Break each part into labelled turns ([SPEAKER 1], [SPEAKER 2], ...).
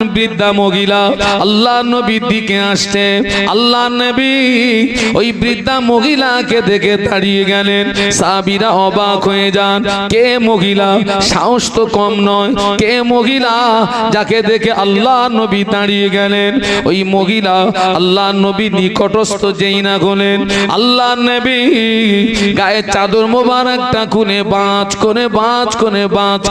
[SPEAKER 1] বৃদ্ধা মহিলা আল্লাহর নবীর দিকে আসছে। আল্লাহর নবী ওই বৃদ্ধা মহিলাকে দেখে দাঁড়িয়ে গেলেন। সাহাবীরা অবাক হয়ে যান, কে মহিলা? সাহস তো কম নয়। কে মহিলা যাকে দেখে আল্লাহর নবী দাঁড়িয়ে গেলেন? ওই মহিলা আল্লাহর নবী নিকটস্থ যেই না হলেন, আল্লাহর নবী গায়ে চাদর মোবারকটা খুলে বাঁচ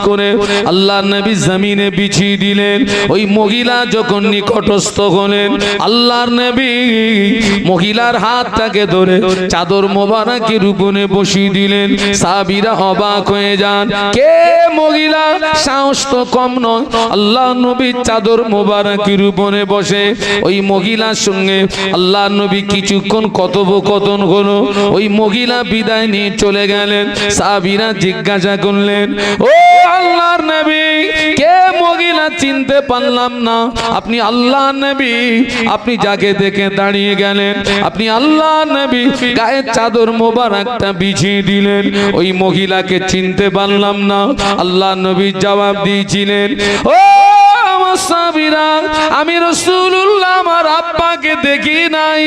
[SPEAKER 1] করে আল্লাহর নবী জমিনে বিছিয়ে দিলেন। ওই মহিলা যখন নিকটস্থ হলেন, আল্লাহর নবী মহিলার হাতটাকে ধরে চাদর মোবারকের উপরে বসিয়ে দিলেন। সাহাবীরা অবাক হয়ে যান, কে মহিলা? সাহস তো কম নয়। আল্লাহর নবী চাদর মোবারকের উপরে বসে ওই মহিলার সঙ্গে আল্লাহর নবী কিছুক্ষণ কথোপকথন হলো। ওই মহিলা বিদায় নিয়ে চলে গেলেন। সাহাবীরা জিজ্ঞাসা করলেন, ও আল্লাহর নবী, কে মহিলা? চিনতে পারলাম না। আপনি আল্লাহর নবী, আপনি যাকে দেখে দাঁড়িয়ে গেলেন, আপনি আল্লাহর নবী গায়ে চাদর মোবারকটা বিছিয়ে দিলেন, ওই মহিলাকে চিনতে পারলাম না। আল্লাহর নবী জবাব দিয়েছিলেন, ও সাহাবীরা, আমি রাসূলুল্লাহ আমার আব্বাকে দেখি নাই,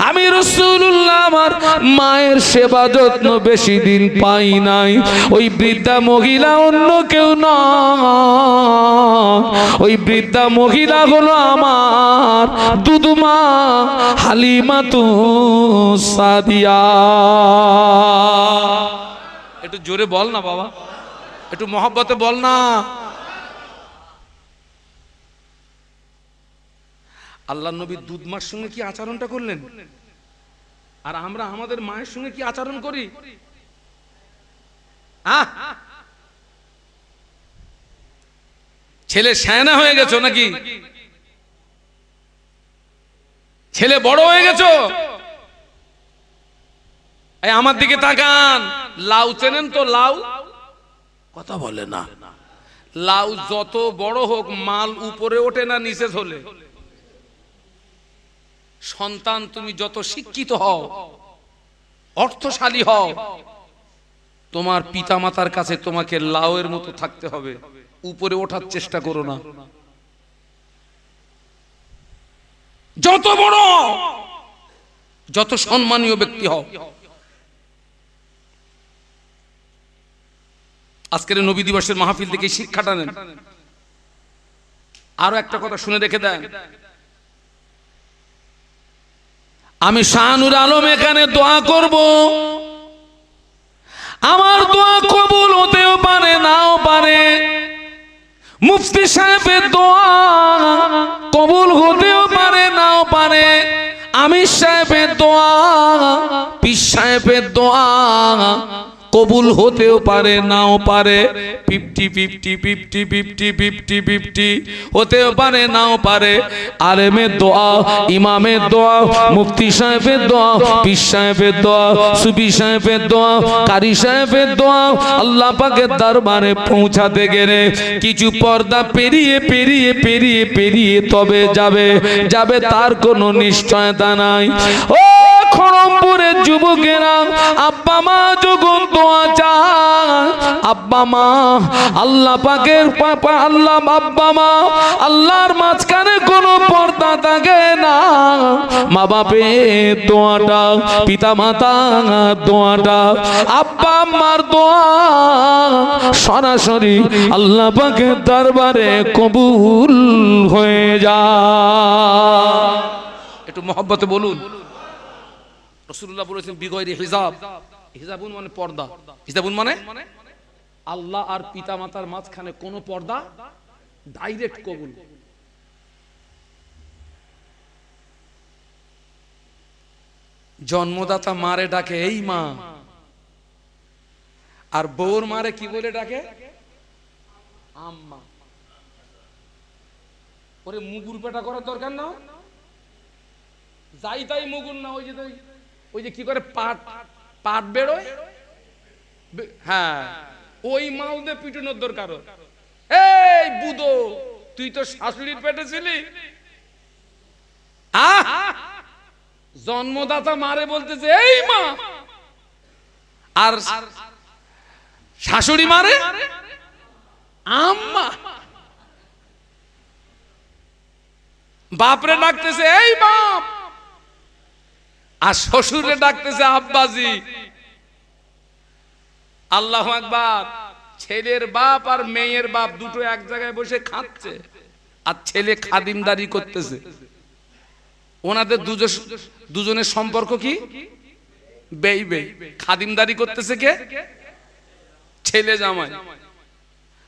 [SPEAKER 1] আমি রাসূলুল্লাহ আমার মায়ের সেবা যত্ন বেশি দিন পাই নাই। ওই বৃদ্ধা মহিলা অন্য কেউ না, ওই বৃদ্ধা মহিলা হলো আমার দুধমা হালিমাতু সাদিয়া। একটু জোরে বল না বাবা, একটু মহব্বতে বল না। আল্লাহর নবী দুধমার সঙ্গে কি আচরণটা করলেন, আর আমরা আমাদের মায়ের সঙ্গে কি আচরণ করি? ছেলে শায়না হয়ে গেছো নাকি? ছেলে বড় হয়ে গেছো? এই আমার দিকে তাকান। লাউ চেনেন তো? লাউ কথা বলে না। লাউ যত বড় হোক মাল উপরে ওঠে না নিচে ঝোলে। সন্তান তুমি যত শিক্ষিত হও, অর্থশালী হও, তোমার পিতামাতার কাছে তোমাকে লাউয়ের মতো থাকতে হবে, উপরে ওঠার চেষ্টা করো না। যত বড়, যত সম্মানীয় ব্যক্তি হও। আজকের নবী দিবসের মাহফিল থেকে শিক্ষাটা নেন। আরো একটা কথা শুনে রেখে দেন, আমি শাহনুর আলম এখানে দোয়া করব, আমার দোয়া কবুল হতেও পারে নাও পারে। মুফতি সাহেবের দোয়া কবুল হতেও পারে নাও পারে। আমির সাহেবের দোয়া, পীর সাহেবের দোয়া কবুল হতেও পারে নাও পারে। 50-50 হতেও পারে নাও পারে। আলেমের দোয়া, ইমামের দোয়া, মুফতি সাহেবের দোয়া, পীর সাহেবের দোয়া, সুফি সাহেবের দোয়া, কারি সাহেবের দোয়া আল্লাহ পাকের দরবারে পৌঁছাতে গেলে কিছু পর্দা পেরিয়ে পেরিয়ে পেরিয়ে পেরিয়ে তবে যাবে তার কোনো নিশ্চয়তা নাই। ও খড়মপুরের যুবকেরা, আব্বা মা যখন দোয়া চায়, আব্বা মা আল্লাহ পাকের পাপা, আল্লাহ আব্বা মা আল্লাহর মাঝখানে কোনো পর্দা থাকে না। মা বাপের দোয়াটা, পিতা মাতার দোয়াটা, আব্বা আম্মার দোয়া সরাসরি আল্লাহ পাকের দরবারে কবুল হয়ে যায়। একটু মহব্বতে বলুন। রাসূলুল্লাহ বলেছেন বিগয়রি হিজাব। হিজাবুন মানে পর্দা। হিজাবুন মানে আল্লাহ আর পিতা মাতার মাঝখানে কোনো পর্দা, ডাইরেক্ট কবুল। জন্মদাতা মারে ডাকে এই মা, আর বউর মারে কি বলে ডাকে? আম্মা। ওরে মুগুর পেটা করার দরকার না, যাই তাই মুগুর না। ওই যে কি করে পাট বেরোয়, হ্যাঁ, ওই মাল দিয়ে পিটুনোর দরকার। এই বুদো, তুই তো শাশুড়ির পেটে ছিলি। জন্মদাতা মারে বলতেছে এই মা, আর শাশুড়ি মারে আম্মা। বাপরে ডাকতেছে এই বাপ, আর শ্বশুরে ডাকতেছে আব্বাজি। আল্লাহু আকবার। ছেলের বাপ আর মেয়ের বাপ দুটো এক জায়গায় বসে খাচ্ছে, আর ছেলে খাদিমদারি করতেছে। ওনাদের দুজনের সম্পর্ক কি? বেই বেই। খাদিমদারি করতেছে কে? ছেলে জামাই।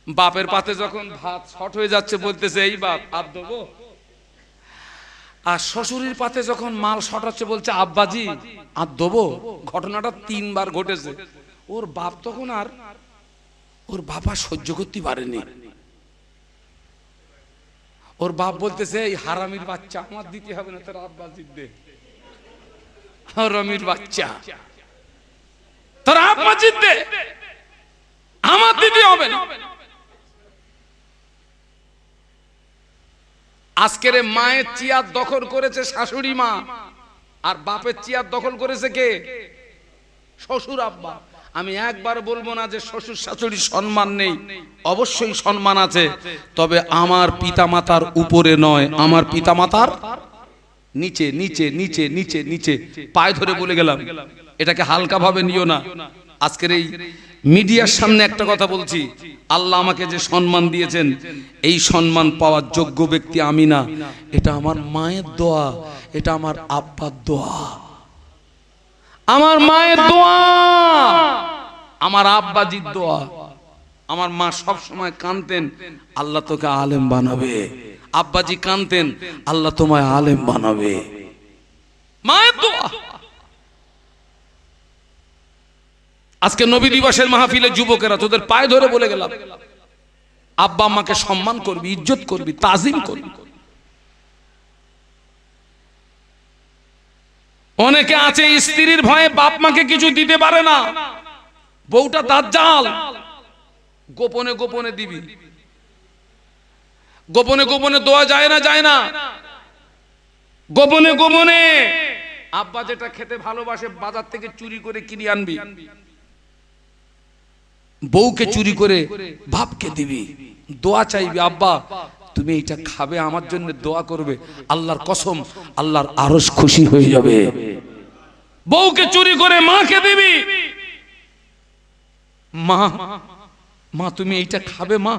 [SPEAKER 1] বাপের পাতে যখন ভাত শর্ট হয়ে যাচ্ছে বলতেছে এই বাপ আর দেবো, আর শ্বশুরের পাতে যখন মাল শর্ট হচ্ছে বলছে আব্বাজি আর দেবো। ঘটনাটা 3 বার ঘটেছে। ওর বাপ তখন আর ওর বাবা সহ্য করতে পারেনি। ওর বাপ বলতেছে এই হারামির বাচ্চা, আমার দিতে হবে না, তোর আব্বাজির দে। হারামির বাচ্চা, তোর আব্বাজির দে, আমার দিতে হবে না। আজকের মায়ের চেয়ার দখল করেছে শাশুড়ি মা, আর বাপের চেয়ার দখল করেছে কে? শ্বশুর আব্বা। আমি একবার বলবো না যে শ্বশুর শাশুড়ি সম্মান নেই, অবশ্যই সম্মান আছে, তবে আমার পিতামাতার উপরে নয়, আমার পিতামাতার নিচে নিচে নিচে নিচে নিচে। পায়ে ধরে বলে গেলাম, এটাকে হালকা ভাবে নিও না। আজকের এই মিডিয়ার সামনে একটা কথা বলছি, আল্লাহ আমাকে যে সম্মান দিয়েছেন, এই সম্মান পাওয়ার যোগ্য ব্যক্তি আমি না। এটা আমার মায়ের দোয়া, এটা আমার আব্বার দোয়া, আমার মায়ের দোয়া, আমার আব্বাজির দোয়া। আমার মা সব সময় কাঁদতেন, আল্লাহ তোকে আলেম বানাবে। আব্বাজি কাঁদতেন, আল্লাহ তোমায় আলেম বানাবে। মায়ের দোয়া। আজকে নবী দিবসের মাহফিলে যুবকেরা তোদের পায়ে ধরে বলে গেলাম, আব্বা আম্মাকে সম্মান করবি, ইজ্জত করবি, তাজিম করবি। অনেকে আছে স্ত্রীর ভয়ে বাপ মাকে কিছু দিতে পারে না। বউটা দাজ্জাল, গোপনে গোপনে দিবি। গোপনে গোপনে দোয়া যায় না, যায় না। গোপনে গোপনে আব্বা যেটা খেতে ভালোবাসে বাজার থেকে চুরি করে কিনে আনবি। বউকে চুরি করে বাপকে দিবি, দোয়া চাইবি, আব্বা তুমি এটা খাবে, আমার জন্য দোয়া করবে। আল্লাহর কসম, আল্লাহর আরশ খুশি হয়ে যাবে। বউকে চুরি করে মাকে দিবি, মা মা তুমি এইটা খাবে মা,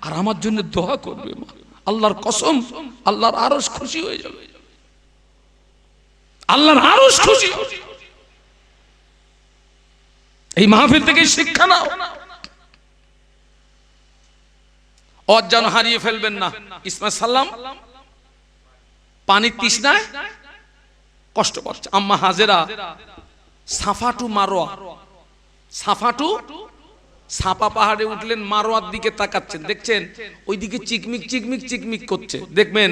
[SPEAKER 1] আর আমার জন্য দোয়া করবে মা। আল্লাহর কসম, আল্লাহর আরশ খুশি হয়ে যাবে। আল্লাহর আরশ খুশি। এই মাহফিল থেকে শিক্ষা নাও, অজ্ঞান হারিয়ে ফেলবেন না। ইসমাইল সাল্লাম পানির তৃষ্ণায় কষ্ট পাচ্ছে। আম্মা হাজেরা সাফা টু মারোয়া, সাফা টু সাপা পাহাড়ে উঠলেন, মারোয়ার দিকে তাকাচ্ছেন, দেখছেন ওইদিকে চিকমিক চিকমিক চিকমিক করছে। দেখবেন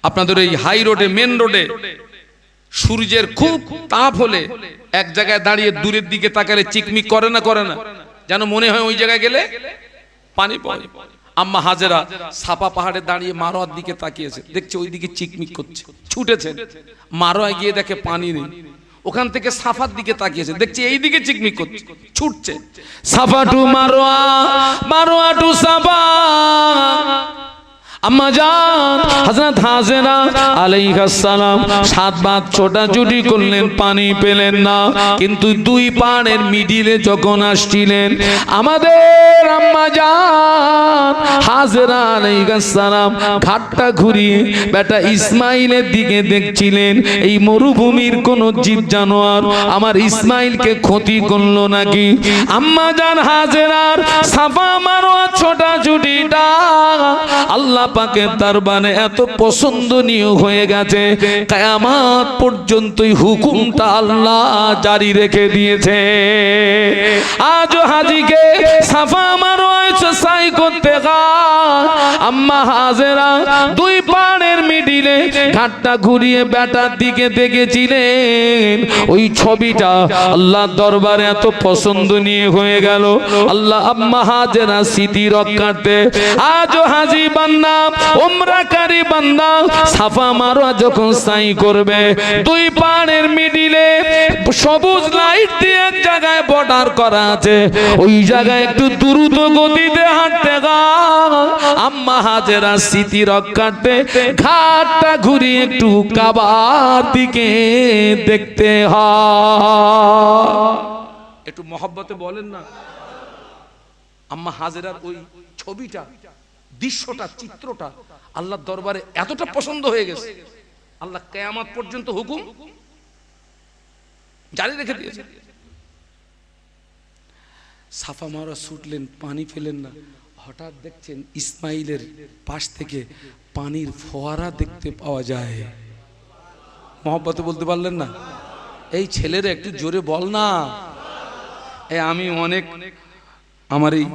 [SPEAKER 1] আপনাদের এই হাই রোডে, মেন রোডে সূর্যের খুব তাপ হলে এক জায়গায় দাঁড়িয়ে দূরের দিকে তাকালে চিকমিক করে না, করে না? যেন মনে হয় ওই জায়গায় গেলে পানি পাওয়া। আম্মা হাজেরা সাপা পাহাড়ে দাঁড়িয়ে মারোয়ার দিকে তাকিয়েছে, দেখছে ওই দিকে চিকমিক করছে, ছুটেছেন। মারোয়ায় গিয়ে দেখে পানি নেই, ওখান থেকে সাফার দিকে তাকিয়েছে, দেখছে এই দিকে চিকমিক করছে, ছুটছে। সাফা টু মারোয়া, মারোয়া টু সাফা। আম্মা জান হযরত হাজেরা আলাইহিস সালাম 7 বার ছোটাছুটি করলেন, পানি পেলেন না। কিন্তু 2 পাড়ের মিডিলে যখন আসছিলেন, আমাদের আম্মা জান হাজেরা আলাইহিস সালাম ঘাটটা ঘুরিয়ে বেটা ইসমাইলের দিকে দেখছিলেন, এই মরুভূমির কোন জীব জানোয়ার আমার ইসমাইলকে ক্ষতি করলো নাকি। আম্মা জান হাজেরার সাফা মারোয়া ছোটাছুটিটা আল্লাহ পাকের দরবারে এত পছন্দনীয় হয়ে গেছে, কিয়ামত পর্যন্তই হুকুমটা আল্লাহ জারি রেখে দিয়েছে। আজ হাজীকে সাফা মারোয়ায় সাই করতে গিয়ে আম্মা হাজেরা 2 পাড়ের মিডিলে ঘাটটা ঘুরিয়ে বেটার দিকে দেখেছিলেন। ওই ছবিটা আল্লাহর দরবারে এত পছন্দনীয় হয়ে গেল, আল্লাহ আম্মা হাজেরা স্মৃতি রক্ষার্থে আজ হাজী বান্দা, উমরাকারী বান্দা সাফা মারোয়া যখন সাই করবে, 2 পাড়ের মিডিলে সবুজ লাইট দিয়ে এক জায়গায় বর্ডার করা আছে, ওই জায়গায় একটু দ্রুত গতিতে হাঁটতে গা আম্মা হাজেরা স্মৃতি রক্ষার্থে ঘাটটা ঘুরি একটু কাবার দিকে দেখতে হয়। একটু মহব্বতে বলেন না। আম্মা হাজেরার ওই ছবিটা, দৃশ্যটা, চিত্রটা আল্লাহর দরবারে এতটা পছন্দ হয়ে গেছে, আল্লাহ কিয়ামত পর্যন্ত হুকুম জারি রেখে দিয়েছে। সাফা মারা ছুটলেন, পানি ফেলেন না, হঠাৎ দেখছেন ইসমাইলের পাশ থেকে পানির ফোয়ারা দেখতে পাওয়া যায়। মহব্বতে বলতে পারলেন না? এই ছেলেরা একটু জোরে বল না। এই আমি অনেক, আমার এই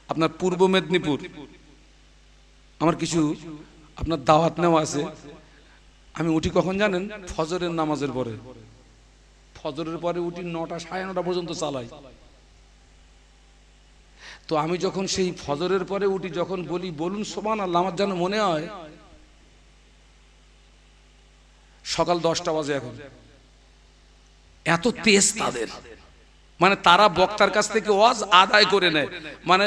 [SPEAKER 1] আপনার পূর্ব মেদিনীপুর, আমার কিছু আপনার দাওয়াত নেওয়া আছে। আমি উঠি কখন জানেন? ফজরের নামাজের পরে। ফজরের পরে উঠি 9টা, 9:30 পর্যন্ত চালাই। তো আমি যখন সেই ফজরের পরে উঠি, যখন বলি বলুন সুবহানাল্লাহ, আমার যেন মনে হয় সকাল 10টা বাজে। এখন এত তেজ তাদের, মানে তারা বক্তার কাছ থেকে ওয়াজ আদায় করে নেয়। মানে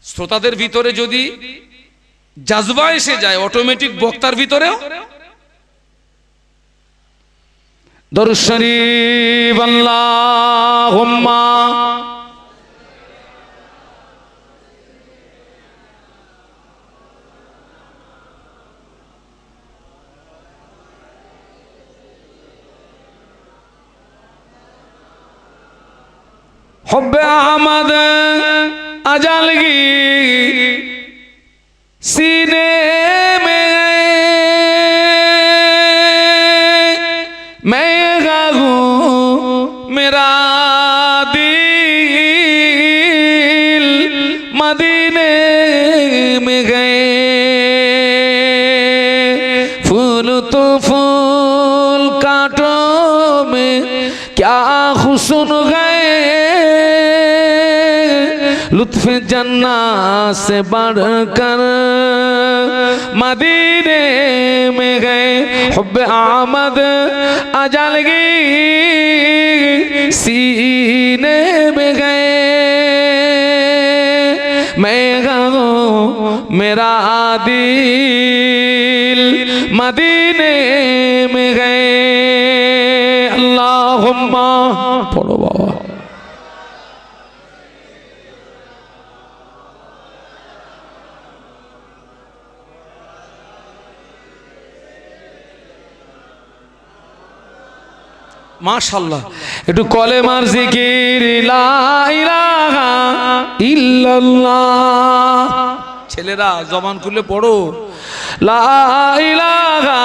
[SPEAKER 1] শ্রোতাদের ভিতরে যদি জাজবা এসে যায়, অটোমেটিক বক্তার ভিতরেও। দরুদ শরীফ আল্লাহুম্মা हुब्बे अहमद अजलगी सीने में मैं गाऊं मेरा दिल मदीने में गए फूल तो फूल कांटों में क्या हुस्न गए लुत्फ जन्नत से बढ़कर मदीने में गए हुब्बे अहमद अजलगी सीने में गए मैं गाऊं मेरा दिल मदीने में गए अल्लाहुम्मा पढ़ो बाबा। মাশাআল্লাহ, একটু কলেমার জিকির লা ইলাহা ইল্লাল্লাহ। ছেলেরা জবান খুলে পড়ো লা ইলাহা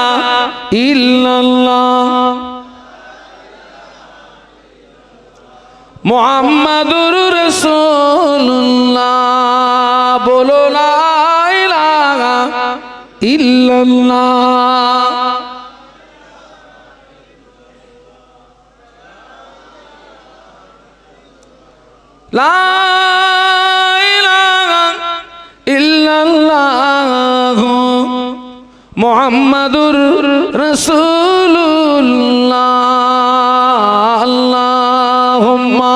[SPEAKER 1] ইল্লাল্লাহ মুহাম্মাদুর রাসূলুল্লাহ। বলো লা ইলাহা ইল্লাল্লাহ। লা ইলাহা ইল্লাল্লাহ মুহাম্মাদুর রাসূলুল্লাহ। আল্লাহুম্মা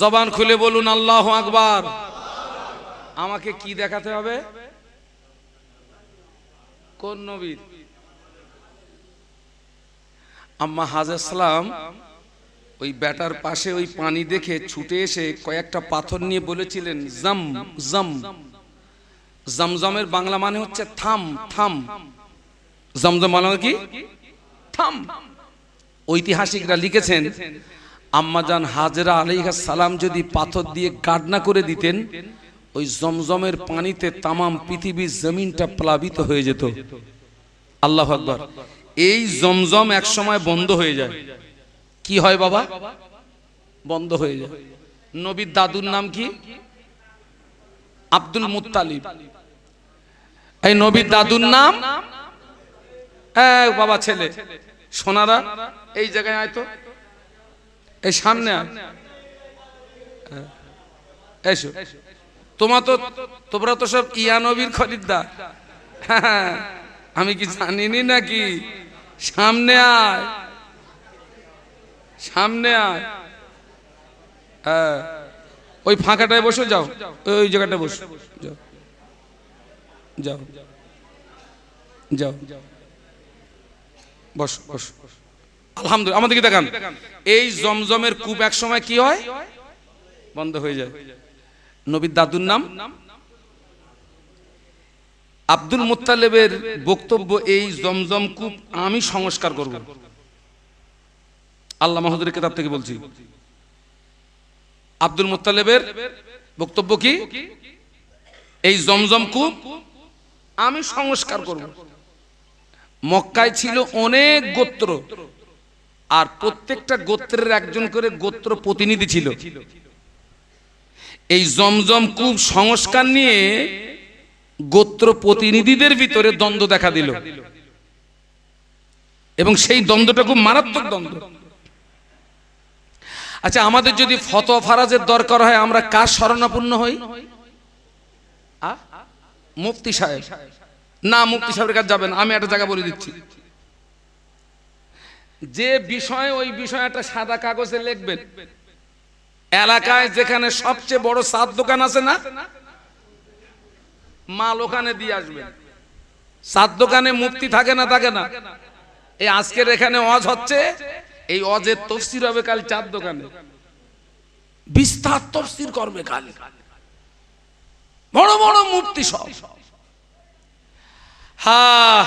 [SPEAKER 1] জবান খুলে বলুন আল্লাহু আকবার। আমাকে কি দেখাতে হবে? কোন নবীর? আম্মা হাজের সালাম ওই বেটার পাশে ওই পানি দেখে ছুটে এসে কয়েকটা পাথর নিয়ে বলেছিলেন জম জম। জমজমের বাংলা মানে হচ্ছে থাম থাম। জমজম মানে কি? থাম। ঐতিহাসিকরা লিখেছেন আম্মাজান হাজেরা আলাইহিস সালাম যদি পাথর দিয়ে গাডনা করে দিতেন, ওই জমজমের পানিতে তামাম পৃথিবীর জমিনটা প্লাবিত হয়ে যেত। আল্লাহু আকবার। এই জমজম এক সময় বন্ধ হয়ে যায়। কি হয় বাবা? বন্ধ হয়ে যায়। নবীর দাদুর নাম কি? Abdul Muttalib. এই নবীর দাদুর নাম বাবা ছেলে সোনারা এই জায়গায় আয় তো, এই সামনে এসো। তোমরা তো সব ইয়া নবীর খরিদ্দার। আমি কি জানিনি নাকি? সামনে আয়, সামনে আয়। হ্যাঁ, ওই ফাঁকাটায় বসে যাও, ওই জায়গাটায় বসে যাও, যাও যাও, বস বস। আলহামদুলিল্লাহ, আমাদেরকে দেখান। এই জমজমের কূপ এক সময় কি হয়? বন্ধ হয়ে যায়। নবীর দাদুর নাম আব্দুল মুত্তালিবের বক্তব্য, এই জমজম কূপ আমি সংস্কার করব। আল্লাহ মাহমুদের কিতাব থেকে বলছি। আব্দুল মুত্তালিবের বক্তব্য কি? এই জমজম কূপ আমি সংস্কার করব। মক্কায় ছিল অনেক গোত্র, আর প্রত্যেকটা গোত্রের একজন করে গোত্র প্রতিনিধি ছিল। এই জমজম কূপ সংস্কার নিয়ে গোত্র প্রতিনিধিদের ভিতরে দ্বন্দ্ব দেখা দিল, এবং সেই দ্বন্দ্বটা খুব মারাত্মক দ্বন্দ্ব। আচ্ছা, আমাদের যদি ফতোয়া ফারাজের দরকার হয়, আমরা কার শরণাপন্ন হই? মুফতি সাহেব। না, মুফতি সাহেবের কাছে যাবেন। আমি একটা জায়গা বলে দিচ্ছি, যে বিষয় ওই বিষয় একটা সাদা কাগজে লিখবেন। এলাকায় যেখানে সবচেয়ে বড় চার দোকান আছে না, মাল ওখানে দিয়ে আসবেন। চার দোকানে মুফতি থাকে না? থাকে না? এই আজকের এখানে ওয়াজ হচ্ছে, এই ওয়াজের তাফসীর হবে কাল চার দোকানে, বিস্তার তাফসীর করবে কাল বড় বড় মুফতি সব। হ্যাঁ,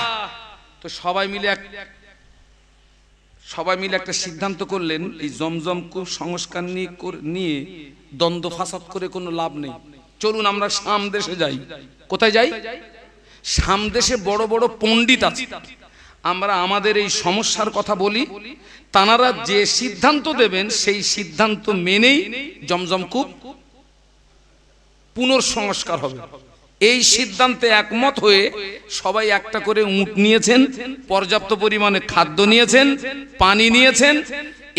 [SPEAKER 1] তো সবাই মিলে একটা সিদ্ধান্ত করলেন, এই জমজম কূপ সংস্কার নিয়ে দ্বন্দ্ব ফাসাদ করে কোনো লাভ নেই। চলুন আমরা শাম দেশে যাই। কোথায় যাই? শাম দেশে বড় বড় পণ্ডিত আছে, আমরা আমাদের এই সমস্যার কথা বলি, তানারা যে সিদ্ধান্ত দেবেন সেই সিদ্ধান্ত মেনেই জমজম কূপ পুনর্সংস্কার হবে। এই সিদ্ধান্তে একমত হয়ে সবাই একটা করে উট নিয়েছেন, পর্যাপ্ত পরিমাণে খাদ্য নিয়েছেন, পানি নিয়েছেন।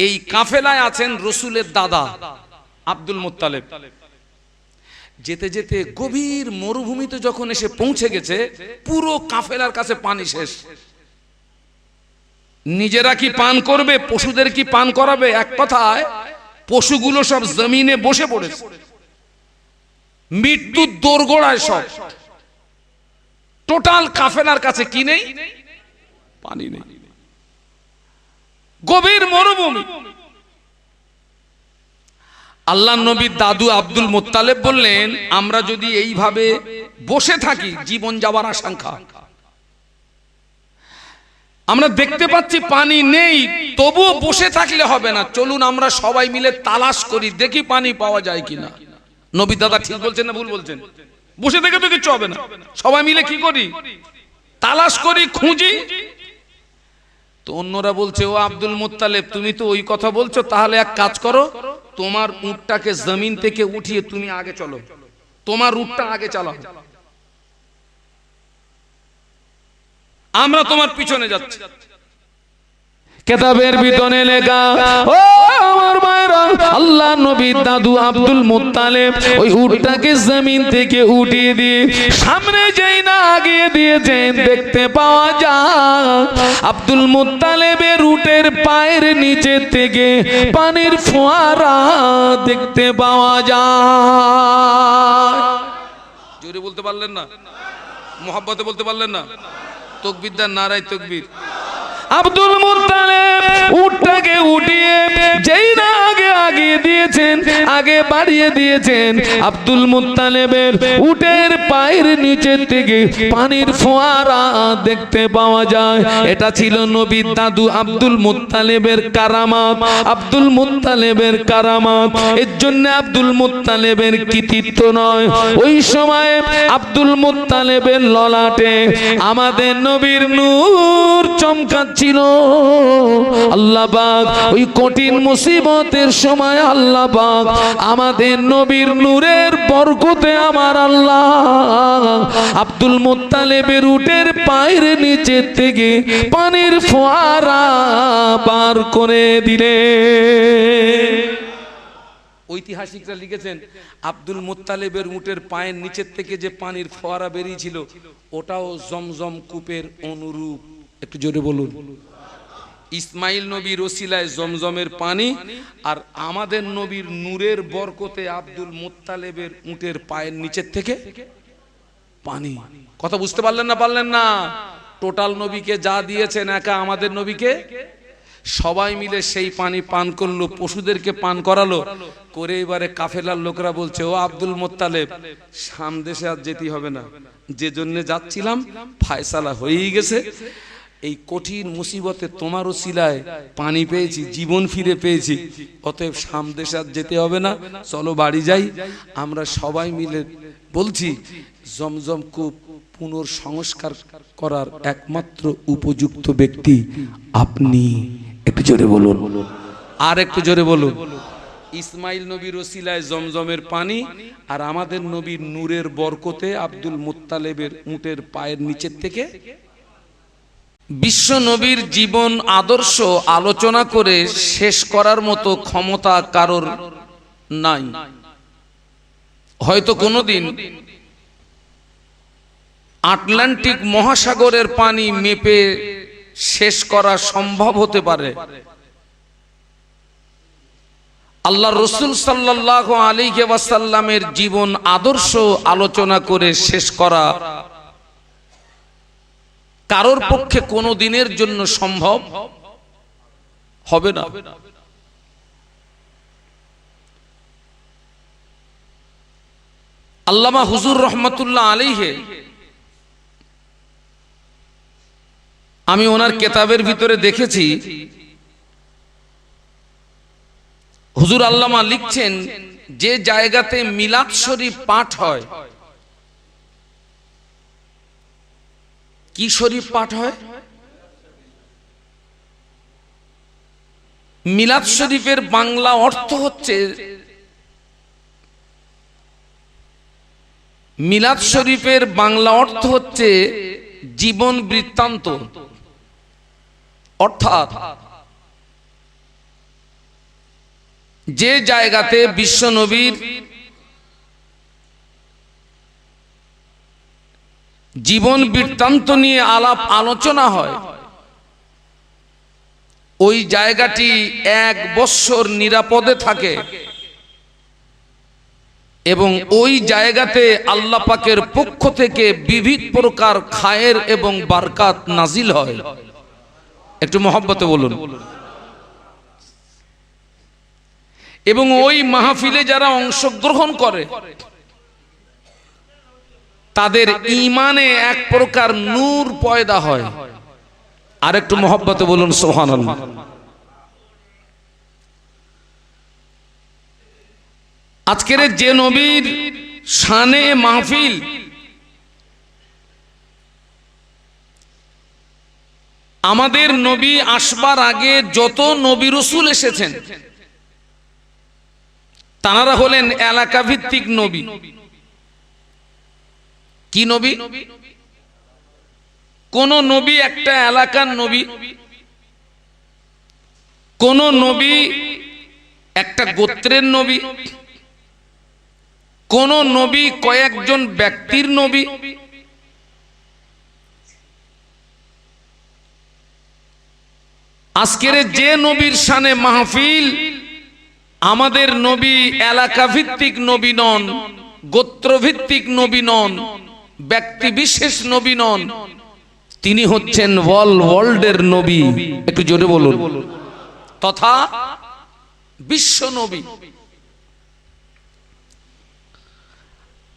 [SPEAKER 1] এই কাফেলায় আছেন রসুলের দাদা আব্দুল মুত্তালিব। যেতে যেতে গভীর মরুভূমিতে যখন এসে পৌঁছে গেছে, পুরো কাফেলার কাছে পানি শেষ। নিজেরা কি পান করবে, পশুদের কি পান করাবে? এক কথায় পশুগুলো সব জমিনে বসে পড়েছে, মৃত্যুর দোরগোড়ায় সব। টোটাল কাফেলার কাছে কি নেই? পানি নেই। গভীর মরুভূমি। আল্লাহ নবীর দাদু আব্দুল মুত্তালিব বললেন, আমরা যদি এইভাবে বসে থাকি, জীবন যাওয়ার আশঙ্কা। আমরা দেখতে পাচ্ছি পানি নেই, তবুও বসে থাকলে হবে না। চলুন আমরা সবাই মিলে তালাশ করি, দেখি পানি পাওয়া যায় কিনা। নবী দাদা ঠিক বলছেন না ভুল বলছেন? বসে থেকে তো কিছু হবে না। সবাই মিলে কি করি? তালাশ করি, খুঁজি। তো অন্যরা বলছে, ও আব্দুল মুত্তালিব, তুমি তো ওই কথা বলছো, তাহলে এক কাজ করো, তোমার উটটাকে জমিন থেকে উঠিয়ে তুমি আগে চলো, তোমার উটটা আগে চালাও, আমরা তোমার পিছনে যাচ্ছি। কিতাবের ভিতরে লেখা, ও আমার মায়েরা, আল্লাহ নবীর দাদু আব্দুল মুত্তালিব ওই উটটাকে জমিন থেকে উঠিয়ে দিয়ে সামনে যাই না আগিয়ে দিয়েছেন। দেখতে পাওয়া যায় আব্দুল মুত্তালিবের উটের পায়ের নিচে থেকে পানির ফোয়ারা দেখতে পাওয়া যায়। জোরে বলতে পারলেন না? মোহাব্বতে বলতে পারলেন না? তাকবীর দেন, নারায়ে তাকবীর। আব্দুল মুত্তালিব উটটাকে উঠিয়ে যেই না আগে আগিয়ে দিয়েছেন, আগে বাড়িয়ে দিয়েছেন, আব্দুল মুত্তালিবের উটের পায়ের নিচে থেকে পানির ফোয়ারা দেখতে পাওয়া যায়। এটা ছিল নবীর দাদু আব্দুল মুত্তালিবের কারামাত, আব্দুল মুত্তালিবের কারামাত। এর জন্য আব্দুল মুত্তালিবের কৃতিত্ব নয়, ওই সময় আব্দুল মুত্তালিবের ললাটে আমাদের নবীর নূর চমকাচ্ছে ছিল। আল্লাহ পাক ওই কঠিন মুসিবতের সময় আল্লাহ পাক আমাদের নবীর নূরের বরকতে আমার আল্লাহ আব্দুল মুত্তালিবের উটের পায়ের নিচে থেকে পানির ফোয়ারা পার করে দিলে। ঐতিহাসিকরা লিখেছেন আব্দুল মুত্তালিবের উটের পায়ের নিচের থেকে যে পানির ফোয়ারা বেরিয়েছিল ওটাও জমজম কূপের অনুরূপ। একটু জোরে বলুন। ইসমাইল নবীর ওসিলায় জমজমের পানি, আর আমাদের নবীর নূরের বরকতে আব্দুল মুত্তালিবের উটের পায়ের নিচের থেকে পানি। কথা বুঝতে পারলেন না? পারলেন না? টোটাল নবীকে যা দিয়েছেন একা আমাদের নবীকে, সবাই মিলে সেই পানি পান করলো, পশুদেরকে পান করালো করে। এবারে কাফেলার লোকরা বলছে, ও আব্দুল মুত্তালিব, সামদেশে আর যেতে হবে না, যে জন্য যাচ্ছিলাম ফায়সালা হয়েই গেছে। এই কঠিন মুসিবতে তোমার ওসিলায় পানি পেয়েছি, জীবন ফিরে পেয়েছি, অতএব সামদেশে আর যেতে হবে না, চলো বাড়ি যাই। আমরা সবাই মিলে বলছি জমজম কূপ পুনর্সংস্কার করার একমাত্র উপযুক্ত ব্যক্তি আপনি। একটু জোরে বলুন, আর একটু জোরে বলুন। ইসমাইল নবীর ওসিলায় জমজমের পানি, আর আমাদের নবীর নূরের বরকতে আব্দুল মুত্তালিবের উটের পায়ের নিচের থেকে। বিশ্ব নবীর জীবন আদর্শ আলোচনা করে শেষ করার মতো ক্ষমতা কারোর নাই। হয়তো কোনোদিন আটলান্টিক মহাসাগরের পানি মেপে শেষ করা সম্ভব হতে পারে। আল্লাহ রসুল সাল্লাল্লাহু আলাইহি ওয়াসাল্লামের জীবন আদর্শ আলোচনা করে শেষ করা কারোর পক্ষে কোনো দিনের জন্য সম্ভব হবে না। আল্লামা হুজুর রহমাতুল্লাহ আলাইহি, আমি ওনার কেতাবের ভিতরে দেখেছি, হুজুর আল্লামা লিখছেন যে জায়গাতে মিলাদ শরীফ পাঠ হয়, কি শরীফ পাঠ হয়? মিলাদ শরীফের বাংলা অর্থ হচ্ছে, মিলাদ শরীফের বাংলা অর্থ হচ্ছে জীবন বৃত্তান্ত। অর্থাৎ যে জায়গাতে বিশ্ব নবীর জীবন বৃত্তান্ত নিয়ে আলাপ আলোচনা হয়, ওই জায়গাটি 1 বৎসর নিরাপদে থাকে এবং ওই জায়গাতে আল্লাহ পাকের পক্ষ থেকে বিবিধ প্রকার খায়ের এবং বারকাত নাজিল হয়। একটু মহব্বতে বলুন। এবং ওই মাহফিলে যারা অংশগ্রহণ করে তাদের ঈমানে এক প্রকার নূর পয়দা হয়। আর একটু মহব্বতে বলুন সুবহানাল্লাহ। আজকের যে নবীর শানে মাহফিল, আমাদের নবী আসবার আগে যত নবী রাসূল এসেছেন তারা হলেন এলাকা ভিত্তিক নবী। কি নবী? কোন নবী একটা এলাকার নবী, কোন নবী একটা গোত্রের নবী, কোন নবী কয়েকজন ব্যক্তির নবী। আজকের যে নবীর শানে মাহফিল, আমাদের নবী এলাকা ভিত্তিক নবী নন, গোত্র ভিত্তিক নবী নন, ব্যক্তি বিশেষ নবী নন, তিনি হচ্ছেন ওয়ার্ল্ডের নবী। একটু জোরে বলুন। তথা বিশ্ব নবী।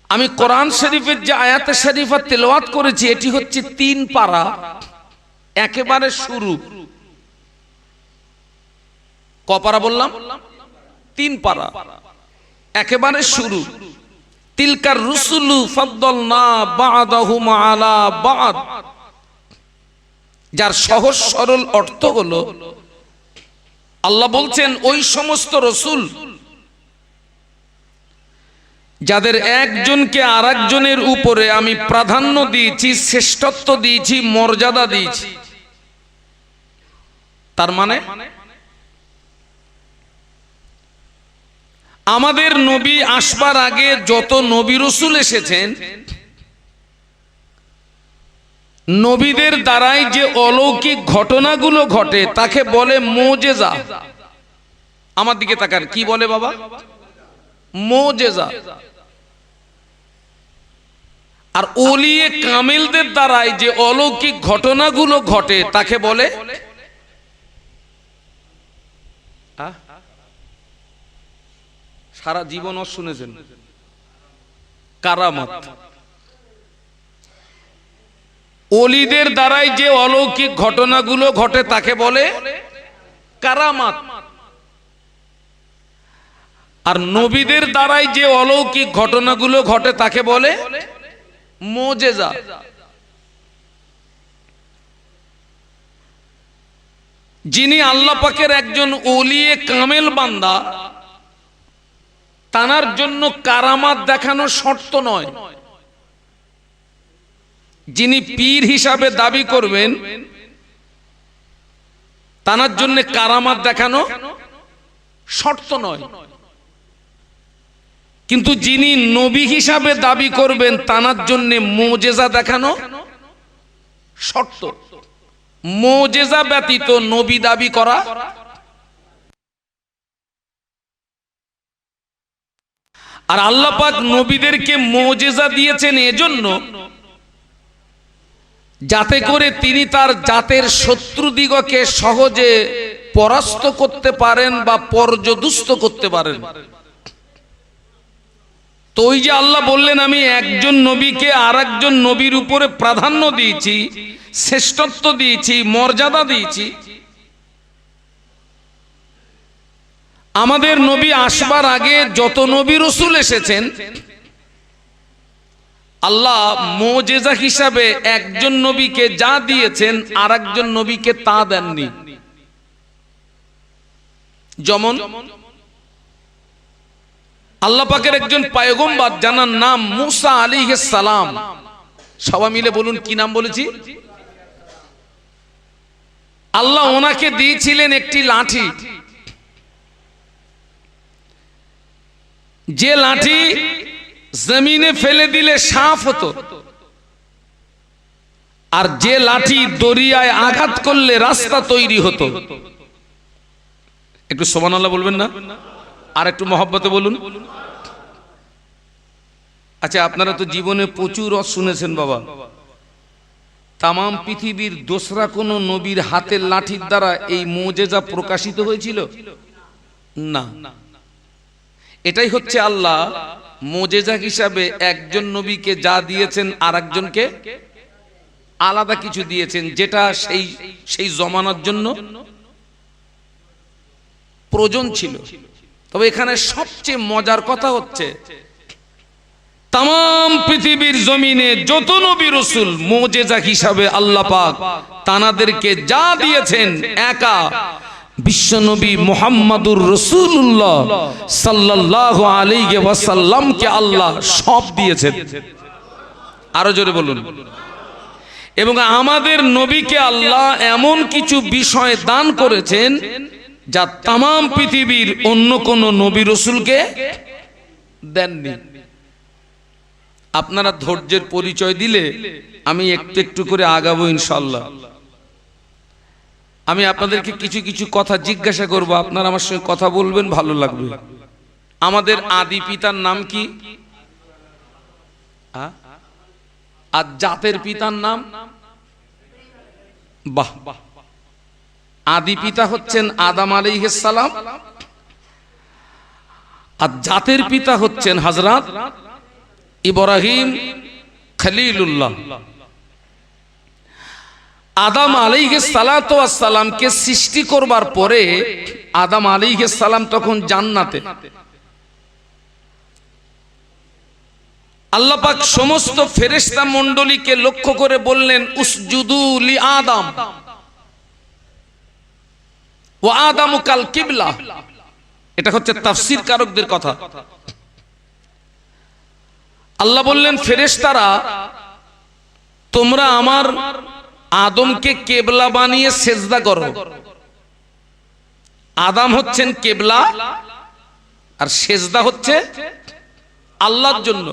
[SPEAKER 1] আমি কোরআন শরীফের যে আয়াতে শরীফা তেলাওয়াত করেছি এটি হচ্ছে 3 পারা, একেবারে শুরু। ক পারা বললাম? 3 পারা, একেবারে শুরু। তিলকার রুসুলু ফাদ্দালনা বা'দাহুম আলা বা'দ, যার সহজ সরল অর্থ হলো আল্লাহ বলছেন ওই সমস্ত রসুল যাদের একজনকে আরেকজনের উপরে আমি প্রাধান্য দিয়েছি, শ্রেষ্ঠত্ব দিয়েছি, মর্যাদা দিয়েছি। তার মানে আমাদের নবী আসবার আগে যত নবী রাসূল এসেছেন, নবীদের দ্বারাই যে অলৌকিক ঘটনাগুলো ঘটে তাকে বলে মুজিজা। আমার দিকে তাকান, কি বলে বাবা? মুজিজা। আর ওলিয়ে কামেলদের দ্বারাই যে অলৌকিক ঘটনাগুলো ঘটে তাকে বলে সারা জীবন শুনেছেন কারামত। ওলিদের দ্বারাই যে অলৌকিক ঘটনাগুলো ঘটে তাকে বলে কারামাত। আর নবীদের দ্বারাই যে অলৌকিক ঘটনাগুলো ঘটে তাকে বলে মুজিজা। যিনি আল্লাহ পাকের একজন ওলিয়ে কামেল বান্দা, তানার জন্য কারামাত দেখানো শর্ত নয়। যিনি পীর হিসাবে দাবি করবেন তানার জন্য কারামাত দেখানো শর্ত নয়। কিন্তু যিনি নবী হিসাবে দাবি করবেন তানার জন্য মুজিজা দেখানো শর্ত। মুজিজা ব্যতীত নবী দাবি করা। আর আল্লাহ পাক নবীদেরকে মুজিজা দিয়েছেন এজন্য যাতে করে তিনি তার জাতের শত্রুদিগকে সহজে পরাস্ত করতে পারেন বা পর্যদুস্ত করতে পারেন। তো ওই যে আল্লাহ বললেন আমি একজন নবীকে আর একজন নবীর উপরে প্রাধান্য দিয়েছি, শ্রেষ্ঠত্ব দিয়েছি, মর্যাদা দিয়েছি। আমাদের নবী আসবার আগে যত নবী রাসূল এসেছেন, আল্লাহ মুজিজা হিসাবে একজন নবীকে যা দিয়েছেন আর একজন নবীকে তা দেননি। যেমন আল্লাহ পাকের একজন পয়গম্বর যার নাম মুসা আলাইহিস সালাম। সবাই মিলে বলুন কি নাম বলেছি? আল্লাহ ওনাকে দিয়েছিলেন একটি লাঠি, যে লাঠি জমিনে ফেলে দিলে সাপ হতো, আর যে লাঠি দরিয়ায় আঘাত করলে রাস্তা তৈরি হতো। একটু সুবহানাল্লাহ বলবেন না? আর একটু মহব্বতে বলুন। আচ্ছা, আপনারা তো জীবনে প্রচুর শুনেছেন বাবা, তাম পৃথিবীর দোসরা কোন নবীর হাতের লাঠির দ্বারা এই মুজিজা প্রকাশিত হয়েছিল না। এটাই হচ্ছে আল্লাহ মুজিজা হিসাবে একজন নবীকে যা দিয়েছেন আর একজনকে আলাদা কিছু দিয়েছেন, যেটা সেই জমানার জন্য প্রয়োজন ছিল। তবে এখানে সবচেয়ে মজার কথা হচ্ছে তাম পৃথিবীর জমিনে যত নবী রাসূল মুজিজা হিসাবে আল্লাহ পাক তানাদেরকে যা দিয়েছেন, একা বিশ্বনবী মুহাম্মাদুর রাসূলুল্লাহ সাল্লাল্লাহু আলাইহি ওয়াসাল্লামকে আল্লাহ সব দিয়েছেন। আরো জোরে বলুন। এবং আমাদের নবীকে আল্লাহ এমন কিছু বিষয় দান করেছেন যা তাম পৃথিবীর অন্য কোন নবী রাসূলকে দেননি। আপনারা ধৈর্যের পরিচয় দিলে আমি একটু একটু করে আগাবো ইনশাআল্লাহ। আমি আপনাদেরকে কিছু কিছু কথা জিজ্ঞাসা করব, আপনারা আমার সঙ্গে কথা বলবেন, ভালো লাগবে। আমাদের আদি পিতার নাম কি? আর জাতের পিতার নাম? বাহ, আদি পিতা হচ্ছেন আদম আলাইহিস সালাম, আর জাতের পিতা হচ্ছেন হযরত ইব্রাহিম খলিলুল্লাহ। আদম আলাইহিস সালাতু ওয়াস সালামকে সৃষ্টি করবার পরে আদম আলাইহিস সালাম তখন জান্নাতে। আল্লাহ পাক সমস্ত ফেরেশতা মণ্ডলীকে লক্ষ্য করে বললেন উসজুদু লি আদম ওয়া আদামু কাল কিবলা। এটা হচ্ছে তাফসীর কারকদের কথা। আল্লাহ বললেন ফেরেশতারা তোমরা আমার আদমকে কেবলা বানিয়ে সেজদা করো। আদম হচ্ছেন কেবলা, আর সেজদা হচ্ছে আল্লাহর জন্য।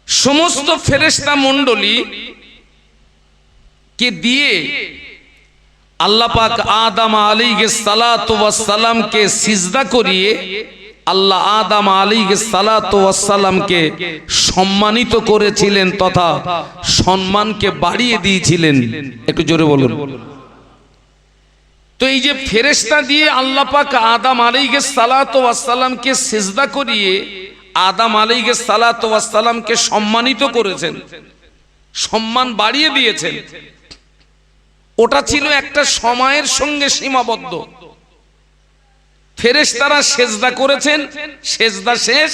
[SPEAKER 1] সমস্ত ফেরেশতা মণ্ডলী কে দিয়ে আল্লাহ পাক আদম আলাইহিস সালাতু ওয়াস সালামকে সিজদা করিয়ে আল্লাহ আদম আলাইহিস সালাতু ওয়াস সালামকে সম্মানিত করেছিলেন তথা সম্মানকে বাড়িয়ে দিয়েছিলেন। একটু জোরে বলুন। তো এই যে ফেরেশতা দিয়ে আল্লাহ পাক আদম আলাইহিস সালাতু ওয়াস সালামকে সিজদা করিয়ে আদম আলাইহিস সালাতু ওয়াস সালামকে সম্মানিত করেছেন, সম্মান বাড়িয়ে দিয়েছেন, ওটা ছিল একটা সময়ের সঙ্গে সীমাবদ্ধ। ফেরেশতারা সেজদা করেছেন, সেজদা শেষ,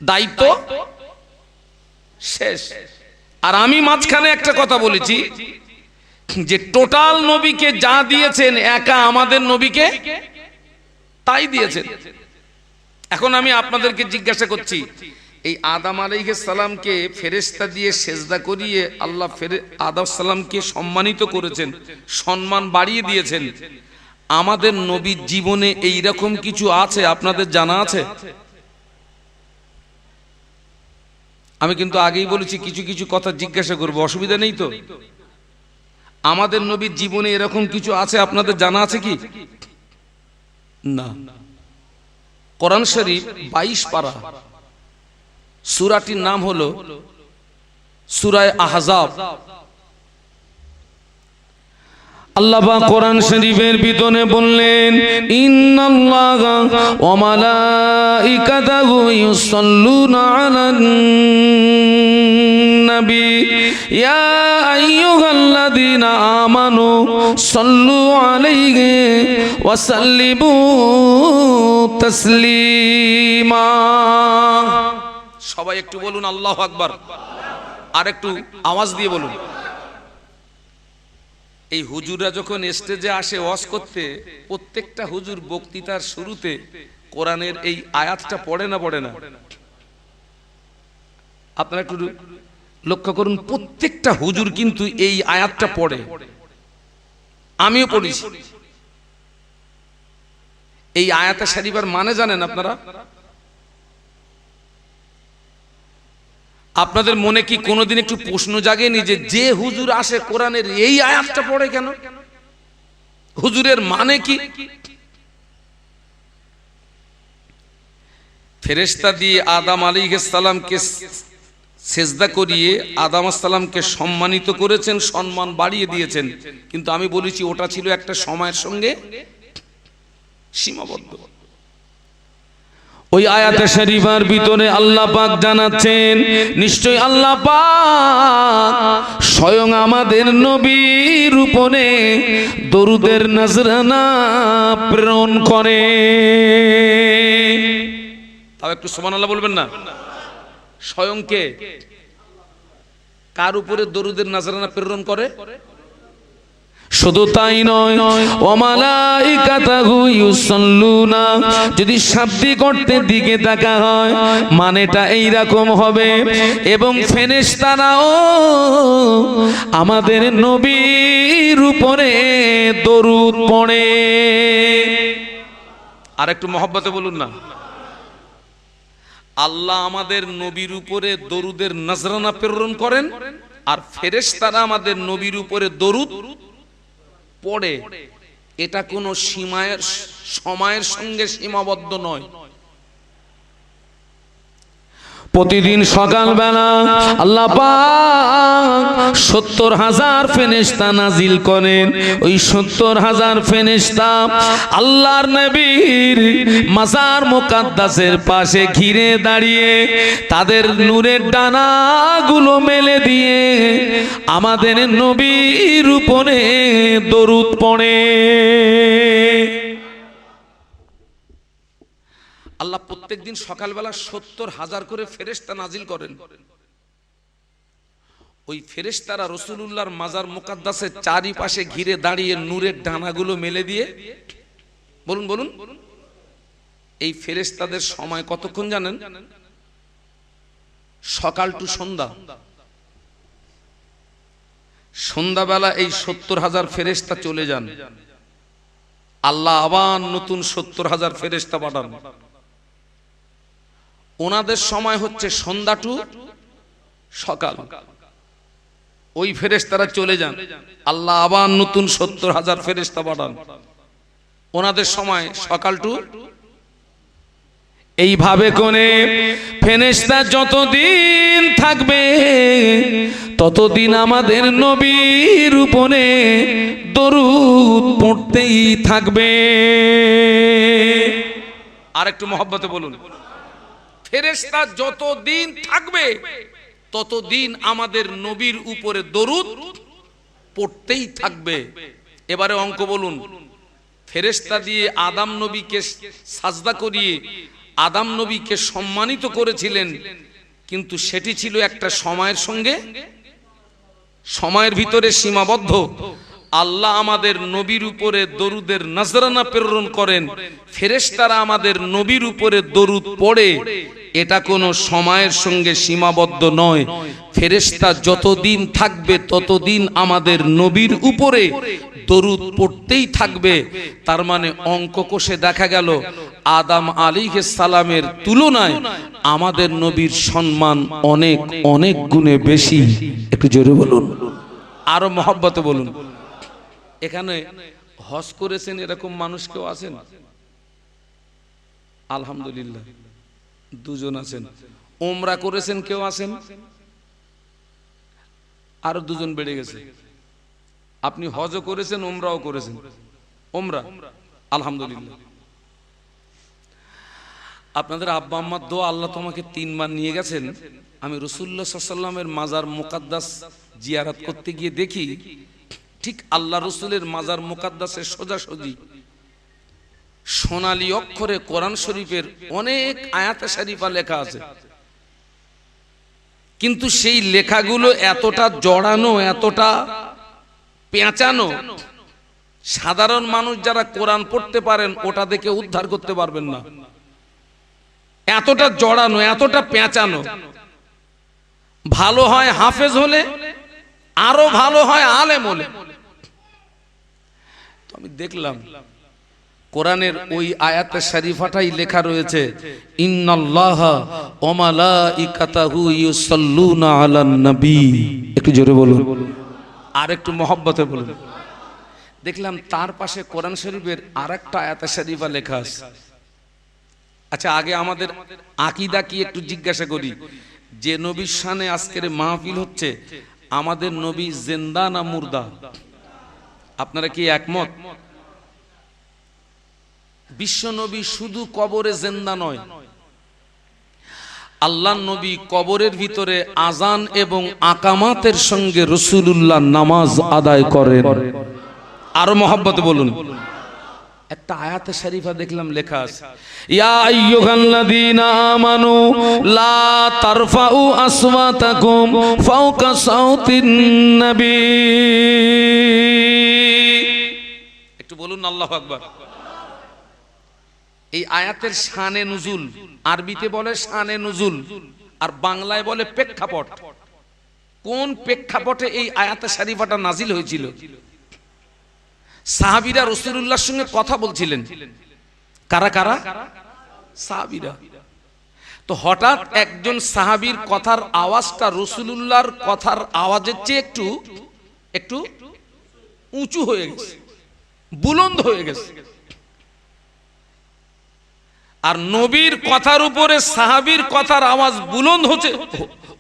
[SPEAKER 1] দায়িত্ব শেষ। আর আমি মাঝখানে একটা কথা বলেছি যে টোটাল নবীকে যা দিয়েছেন একা আমাদের নবীকে তাই দিয়েছেন। এখন আমি আপনাদেরকে জিজ্ঞাসা করছি, এই আদম আলাইহিস সালামকে ফেরেশতা দিয়ে সেজদা করিয়ে আল্লাহ আদম সালামকে সম্মানিত করেছেন, সম্মান বাড়িয়ে দিয়েছেন। আমাদের নবীর জীবনে এই রকম কিছু আছে আপনাদের জানা আছে? আমি কিন্তু আগেই বলেছি কিছু কিছু কথা জিজ্ঞাসা করব, অসুবিধা নেই তো? আমাদের নবীর জীবনে এরকম কিছু আছে আপনাদের জানা আছে কি না? কোরআন শরীফ 22 পারা, সূরাটির নাম হলো সূরা আহজাব। আল্লাহ পাক কোরআন শরীফের ভিতরে বললেন, ইন্নাল্লাহা ওয়া মালাইকাতাহু ইউসাল্লুনা আলান নবী ইয়া আইয়ুহাল্লাযীনা আমানু সাল্লু আলাইহি ওয়া সাল্লিমু তাসলিমা। সবাই একটু বলুন আল্লাহু আকবার, আর একটু আওয়াজ দিয়ে বলুন। এই হুজুররা যখন স্টেজে আসে ওয়াজ করতে, প্রত্যেকটা হুজুর বক্তৃতার শুরুতে কোরআনের এই আয়াতটা পড়ে না পড়ে না? আপনারা একটু লক্ষ্য করুন, প্রত্যেকটা হুজুর কিন্তু এই আয়াতটা পড়ে, আমিও পড়েছি। এই আয়াতে শরীফের মানে জানেন আপনারা? আপনাদের মনে কি কোনোদিন একটু প্রশ্ন জাগেনি যে যে হুজুর আসে কোরআনের এই আয়াতটা পড়ে কেন? হুজুরের মানে কি? ফেরেশতা দিয়ে আদম আলাইহিস সালামকে সেজদা করিয়ে আদম আলাইহিস সালামকে সম্মানিত করেছেন, সম্মান বাড়িয়ে দিয়েছেন। কিন্তু আমি বলেছি ওটা ছিল একটা সময়ের সঙ্গে সীমাবদ্ধ। ওই আয়াতে শরীফার ভিতরে আল্লাহ পাক জানাচ্ছেন, নিশ্চয় আল্লাহ পাক স্বয়ং আমাদের নবীর উপরে দরুদের নজরানা প্রেরণ করে। তাও একটু সুবহানাল্লাহ বলবেন না? স্বয়ং কে? কার উপরে দরুদের নজরানা প্রেরণ করে? শুধু তাই নয়, ওয়া মালাইকাতাহু ইউসাল্লুনা, যদি শাব্দিক অর্থের দিকে তাকা হয় মানেটা এই রকম হবে, এবং ফেরেশতারাও আমাদের নবীর উপরে দরুদ পড়ে। আর একটু মহব্বতে বলুন না। আল্লাহ আমাদের নবীর উপরে দরুদের নজরানা প্রেরণ করেন, আর ফেরেশতারা আমাদের নবীর উপরে দরুদ পড়ে। এটা কোনো সময়ের সঙ্গে সীমাবদ্ধ নয়। প্রতিদিন সকালবেলা আল্লাহ পাক 70,000 ফেরেশতা নাজিল করেন। ওই 70,000 ফেরেশতা আল্লাহর নবীর মাজার মুকাদ্দাসের পাশে ঘিরে দাঁড়িয়ে তাদের নূরের ডানাগুলো মেলে দিয়ে আমাদের নবীর উপরে দরুদ পড়ে। আল্লাহ প্রত্যেকদিন সকালবেলা 70,000 করে ফেরেশতা নাজিল করেন। ওই ফেরেশতারা রাসূলুল্লাহর মাজার মুকাদ্দাসের চারিপাশে ঘিরে দাঁড়িয়ে নূরের ডানাগুলো মেলে দিয়ে, বলুন বলুন, এই ফেরেশতাদের সময় কতক্ষণ জানেন? সকাল টু সন্ধ্যা। সন্ধ্যাবেলা এই 70,000 ফেরেশতা চলে যান। আল্লাহ আবার নতুন 70,000 ফেরেশতা পাঠান। ওনাদের সময় হচ্ছে সন্ধ্যা টু সকাল, ওই ফেরেশতারা চলে যান, আল্লাহ আবার নতুন 70,000 ফেরেশতা পাঠান। ওনাদের সময় সকাল টু, এইভাবে করে ফেরেশতা যতদিন থাকবে ততদিন আমাদের নবীর উপরে দরুদ পড়তেই থাকবে। আর একটু মহব্বতে বলুন, ফেরেশতা যতদিন থাকবে ততদিন আমাদের নবীর উপরে দরুদ পড়তেই থাকবে। এবারে অঙ্ক বলুন, ফেরেশতা দিয়ে আদম নবীকে সাজদা করিয়ে আদম নবীকে সম্মানিত করেছিলেন, কিন্তু সেটি ছিল একটা সময়ের সঙ্গে, সময়ের ভিতরে সীমাবদ্ধ। আল্লাহ আমাদের নবীর উপরে দরুদের নজরানা প্রেরণ করেন, ফেরেশতারা আমাদের নবীর উপরে দরুদ পড়ে, এটা কোনো সময়ের সঙ্গে সীমাবদ্ধ নয়। ফেরেশতা যতদিন থাকবে ততদিন আমাদের নবীর উপরে দরুদ পড়তেই থাকবে। তার মানে অঙ্ক কষে দেখা গেল আদম আলাইহিস সালামের তুলনায় আমাদের নবীর সম্মান অনেক অনেক গুণে বেশি। একটু জোরে বলুন, আরো মহব্বতে বলুন। এখানে হজ করেছেন এরকম মানুষ কেউ আছেন? আলহামদুলিল্লাহ, দুজন আছেন। ওমরা করেছেন কেউ আছেন? আরো দুজন বেড়ে গেছে। আপনি হজও করেছেন, ওমরাও করেছেন। ওমরা আলহামদুলিল্লাহ। আপনাদের আব্বা আম্মার দোয়া, আল্লাহ তোমাকে 3 বার নিয়ে গেছেন। আমি রাসূলুল্লাহ সাল্লাল্লাহু আলাইহি ওয়াসাল্লামের মাজার মুকাদ্দাস জিয়ারত করতে গিয়ে দেখি ঠিক আল্লাহ রসুলের মাজার মুকাদ্দাসের সোজাসুজি সোনালী অক্ষরে কোরআন শরীফের অনেক আয়াতে শরীফা লেখা আছে, কিন্তু সেই লেখাগুলো এতটা জড়ানো, এতটা পেঁচানো, সাধারণ মানুষ যারা কোরআন পড়তে পারেন ওটা দেখে উদ্ধার করতে পারবেন না। এতটা জড়ানো, এতটা পেঁচানো। ভালো হয় হাফেজ হলে, আরো ভালো হয় আলেম হলে। তো আমি দেখলাম কোরআনের ওই আয়াতে শরীফাটাই লেখা রয়েছে, ইন্নাল্লাহা ওয়া মালাইকাতাহু ইউসাল্লুনা আলান নবী। একটু জোরে বলুন, আর একটু মহব্বতে বলুন। দেখলাম তার পাশে কোরআন শরীফের আরেকটা আয়াতে শরীফা লেখা আছে। আচ্ছা, আগে আমাদের আকীদা কি একটু জিজ্ঞাসা করি। যে নবীর শানে আজকের মাহফিল হচ্ছে, আমাদের নবী জিন্দা না মুর্দা? আপনারা কি একমত? বিশ্ব নবী শুধু কবরে জিন্দা নয়, আল্লাহর নবী কবরের ভিতরে আজান এবং আকামাতের সঙ্গে রাসূলুল্লাহ নামাজ আদায় করেন। আরো মহব্বতে বলুন। একটা আয়াতে শরীফা দেখলাম লেখা আছে, ইয়া আইয়ুহাল্লাযীনা আমানু লা তারফাউ আসওয়াতাকুম ফাওকা সাউতিন নবী। একটু বলুন আল্লাহু আকবার। এই আয়াতের শানে নুজুল, আরবিতে বলে শানে নুজুল, আর বাংলায় বলে প্রেক্ষাপট। কোন প্রেক্ষাপটে এই আয়াতে শরীফাটা নাজিল হয়েছিল? সাহাবীরা রাসূলুল্লাহর সঙ্গে কথা বলছিলেন। কারা কারা? সাহাবীরা। তো হঠাৎ একজন সাহাবীর কথার আওয়াজটা রাসূলুল্লাহর কথার আওয়াজের চেয়ে একটু উঁচু হয়ে গেছে, বুলন্দ হয়ে গেছে। আর নবীর কথার উপরে সাহাবীর কথার আওয়াজ বুলন্দ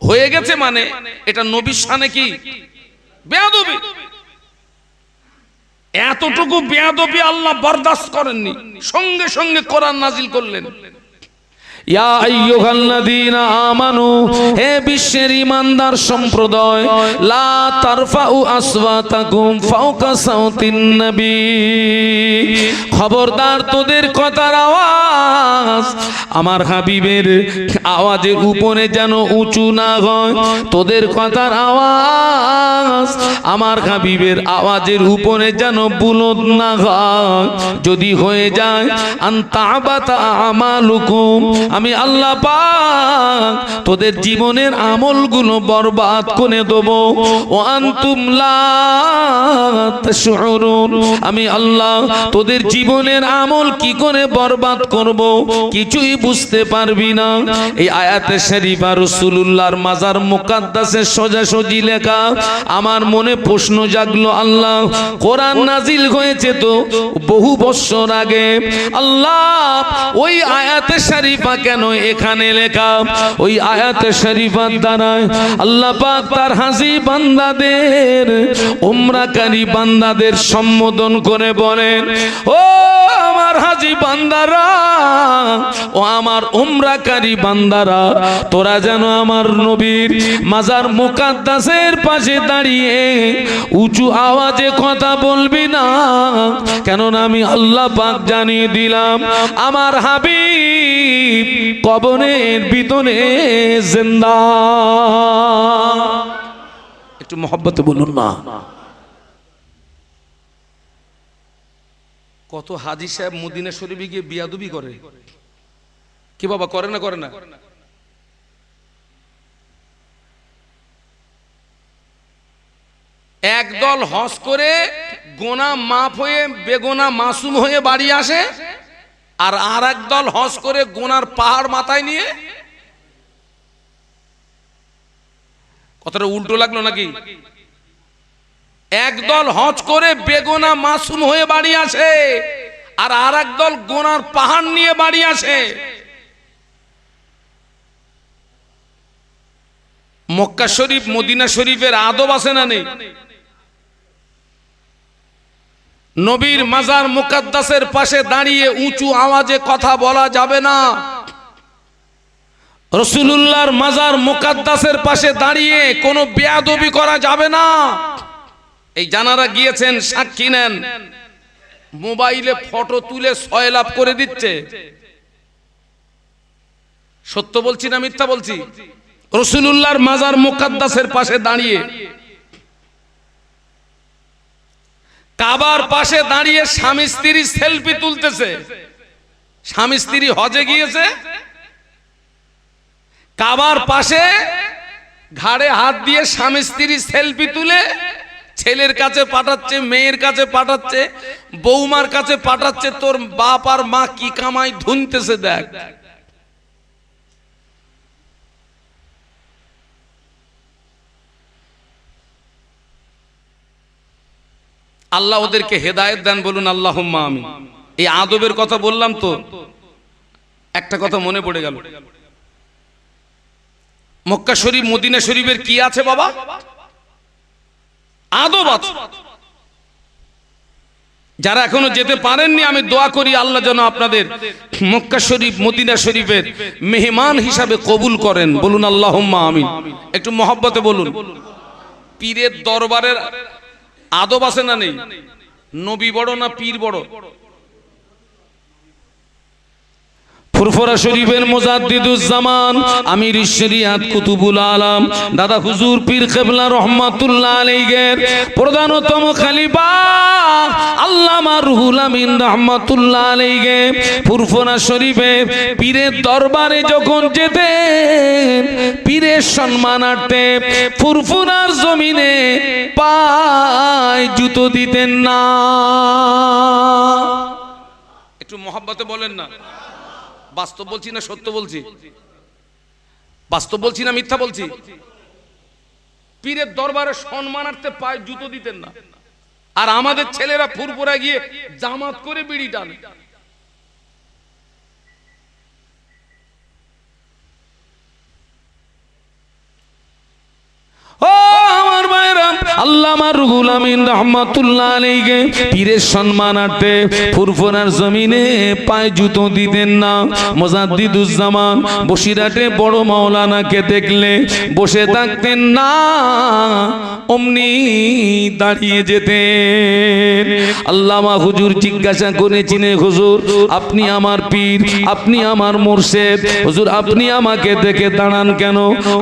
[SPEAKER 1] হয়ে গেছে, মানে এটা নবীর শানে কি বেয়াদবি। এতটুকু বেয়াদবি আল্লাহ বরদাস্ত করেননি, সঙ্গে সঙ্গে কোরআন নাজিল করলেন, ইয়া আইয়ুহাল্লাযীনা আমানু, হে বিশ্বের ঈমানদার সম্প্রদায়, লা তারফাউ আসওয়াতাকুম ফাওকা সাউতিন নবী। খবরদার, তোদের কথার আওয়াজ আমার হাবিবের আওয়াজের উপরে যেন উঁচু না হয়। তোদের কথার আওয়াজ আমার হাবিবের আওয়াজের উপরে যেন বুলন্দ না হয়। যদি হয়ে যায় আনতাবাতা আমালুকুম, আমি আল্লাহ পাক তোদের জীবনের আমলগুলো বরবাদ করে দেব ও আনতুম লা তাশউরুন আমি আল্লাহ তোদের জীবনের আমল কি করে বরবাদ করব কিছুই বুঝতে পারবি না এই আয়াতে শরীফা রাসূলুল্লাহর মাজার মুকাদ্দাসে সোজাসুজি লেখা আমার মনে প্রশ্ন জাগলো আল্লাহ কোরআন নাজিল হয়েছে তো বহু বছর আগে আল্লাহ ওই আয়াতে শরীফা কেন এখানে লেখা ওই আয়াতে শরীফার দ্বারা আল্লাহ পাক তার হাজী বান্দাদের উমরাকারী বান্দাদের সম্বোধন করে বলেন ও আমার হাজী বান্দারা ও আমার উমরাকারী বান্দারা তোরা যেন আমার নবীর মাজার মুকাদ্দাসের পাশে দাঁড়িয়ে উঁচু আওয়াজে কথা বলবি না কেননা আমি আল্লাহ পাক জানিয়ে দিলাম আমার হাবিব কবরের ভিতরে জিন্দা একটু মহব্বতে বলুন না কত হাজী সাহেব মদিনা শরীফে গিয়ে বিয়াদবি করে কি বাবা করে না করে না একদল হজ করে গোনা মাফ হয়ে বেগোনা মাসুম হয়ে বাড়ি আসে আর আরেক দল হজ করে গোনার পাহাড় মাথায় নিয়ে কথাটা উল্টো লাগলো নাকি একদল হজ করে বেগোনা মাসুম হয়ে বাড়ি আসে আর আরেক দল গোনার পাহাড় নিয়ে বাড়ি আসে মক্কা শরীফ মদিনা শরীফের আদব আছে না নেই নবীর মাজার মুকাদ্দাসের পাশে দাঁড়িয়ে উঁচু আওয়াজে কথা বলা যাবে না রাসূলুল্লাহর মাজার মুকাদ্দাসের পাশে দাঁড়িয়ে কোনো বেয়াদবি করা যাবে না এই জানারা গিয়েছেন সাক্ষী নেন মোবাইলে ফটো তুলে সয়লাভ করে দিচ্ছে সত্য বলছি না মিথ্যা বলছি রাসূলুল্লাহর মাজার মুকাদ্দাসের পাশে দাঁড়িয়ে কাবার পাশে দাঁড়িয়ে স্বামী স্ত্রী সেলফি তুলতেছে স্বামী স্ত্রী হজে গিয়েছে কাবার পাশে ঘাড়ে হাত দিয়ে স্বামী স্ত্রী সেলফি তুলে ছেলের কাছে পাঠাচ্ছে মেয়ের কাছে পাঠাচ্ছে বৌমার কাছে পাঠাচ্ছে তোর বাপ আর মা কি কামাই ধুনতেছে দেখ আল্লাহ ওদেরকে হেদায়েত দেন বলুন আল্লাহুম্মা আমিন এই আদবের কথা বললাম তো একটা কথা মনে পড়ে গেল মক্কা শরীফ মদিনা শরীফের কি আছে বাবা আদব আছে যারা এখনো যেতে পারেননি আমি দোয়া করি আল্লাহ যেন আপনাদের মক্কা শরীফ মদিনা শরীফের মেহমান হিসাবে কবুল করেন বলুন আল্লাহুম্মা আমিন একটু মহব্বতে বলুন পীরের দরবারের আদব আছে না নেই নবী বড় না পীর বড় ফুরফুরা শরীফের মুজাদ্দিদুজ্জামান আমির শরিয়াত কুতুবুল আলম দাদা হুজুর পীর কেবলা রহমাতুল্লাহ আলাইহির প্রধানতম খলিফা আল্লামা রুহুল আমিন রহমাতুল্লাহ আলাইহি ফুরফুরা শরীফে পীরের দরবারে যখন যেতেন পীরের সম্মানার্থে ফুরফুরার জমিনে পায় জুতো দিতেন না একটু মহব্বতে বলেন না বাস্তব বলছি না সত্য বলছি বাস্তব বলছি না মিথ্যা বলছি পীরের দরবারে সম্মানার্থে পায়ে জুতো দিতেন না আর আমাদের ছেলেরা ফুরফুরা গিয়ে জামাত করে বিড়ি টানে ও আমার ভাইরা আল্লামা রুহুল আমিন রহমাতুল্লাহ আলাইহি পীরের সম্মানার্থে ফুরফুরার জমিনে পায়ে জুতো দিতেন না মুজাদ্দিদুজ্জামান বসিরহাটে বড় মাওলানাকে দেখলে বসে থাকতেন না অমনি দাঁড়িয়ে যেতেন আল্লামা হুজুর জিজ্ঞাসা করেছিলেন হুজুর আপনি আমার পীর আপনি আমার মুর্শিদ হুজুর আপনি আমাকে দেখে দাঁড়ান কেন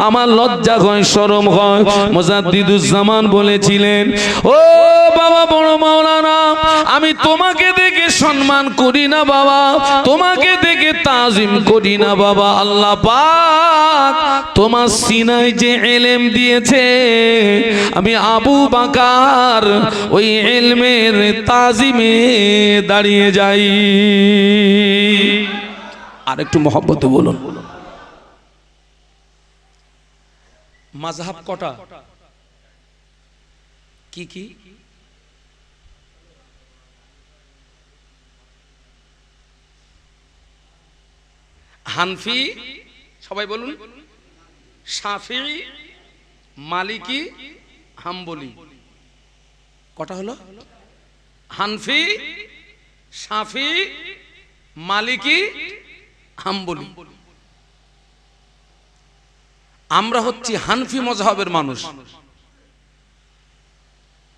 [SPEAKER 1] আমার লজ্জা হয় শরম হয় মুজাদ্দিদুজ্জামান বলেছিলেন ও বাবা বড় মাওলানা, আমি তোমাকে দেখে সম্মান করি না বাবা, তোমাকে দেখে তাজিম করি না বাবা। আল্লাহ পাক তোমার সিনায় যে ইলম দিয়েছে, আমি আবু বকর ওই ইলমের তাজিমে দাঁড়িয়ে যাই। আর একটু মহব্বতে বলুন। মাযহাব কটা? কি কি? হানফি, সবাই বলুন, শাফিঈ, মালিকি, হাম্বলি। কটা হলো? হানফি, শাফিঈ, মালিকি, হাম্বলি। আমরা হচ্ছি হানফি মযহাবের মানুষ,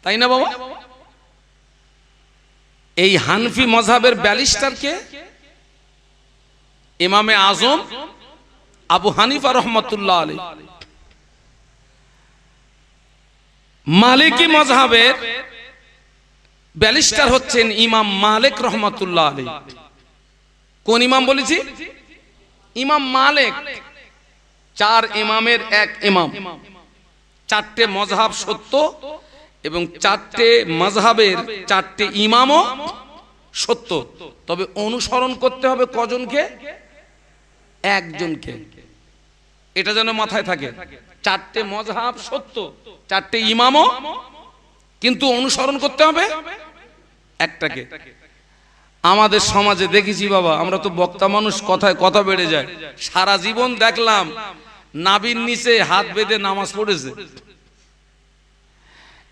[SPEAKER 1] তাই না বাবা? এই হানফি মযহাবের ব্যারিস্টার কে? ইমামে আজম আবু হানিফা রাহমাতুল্লাহ আলাইহি। মালিকি মযহাবের ব্যারিস্টার হচ্ছেন ইমাম মালিক রাহমাতুল্লাহ আলাইহি। কোন ইমাম বলেছি? ইমাম মালিক। চার ইমামের এক ইমাম। চারটে মযহাব সত্য এবং চারটে মযহাবের চারটে ইমামও সত্য, তবে অনুসরণ করতে হবে কজনকে? একজনকে। এটা যেন মাথায় থাকে। চারটে মযহাব সত্য, চারটে ইমামও, কিন্তু অনুসরণ করতে হবে একটাকে। আমাদের সমাজে দেখেছি বাবা, আমরা তো বক্তা মানুষ, কথায় কথা বেড়ে যায়। সারা জীবন দেখলাম নাভির নিচে হাত বেঁধে নামাজ পড়েছে,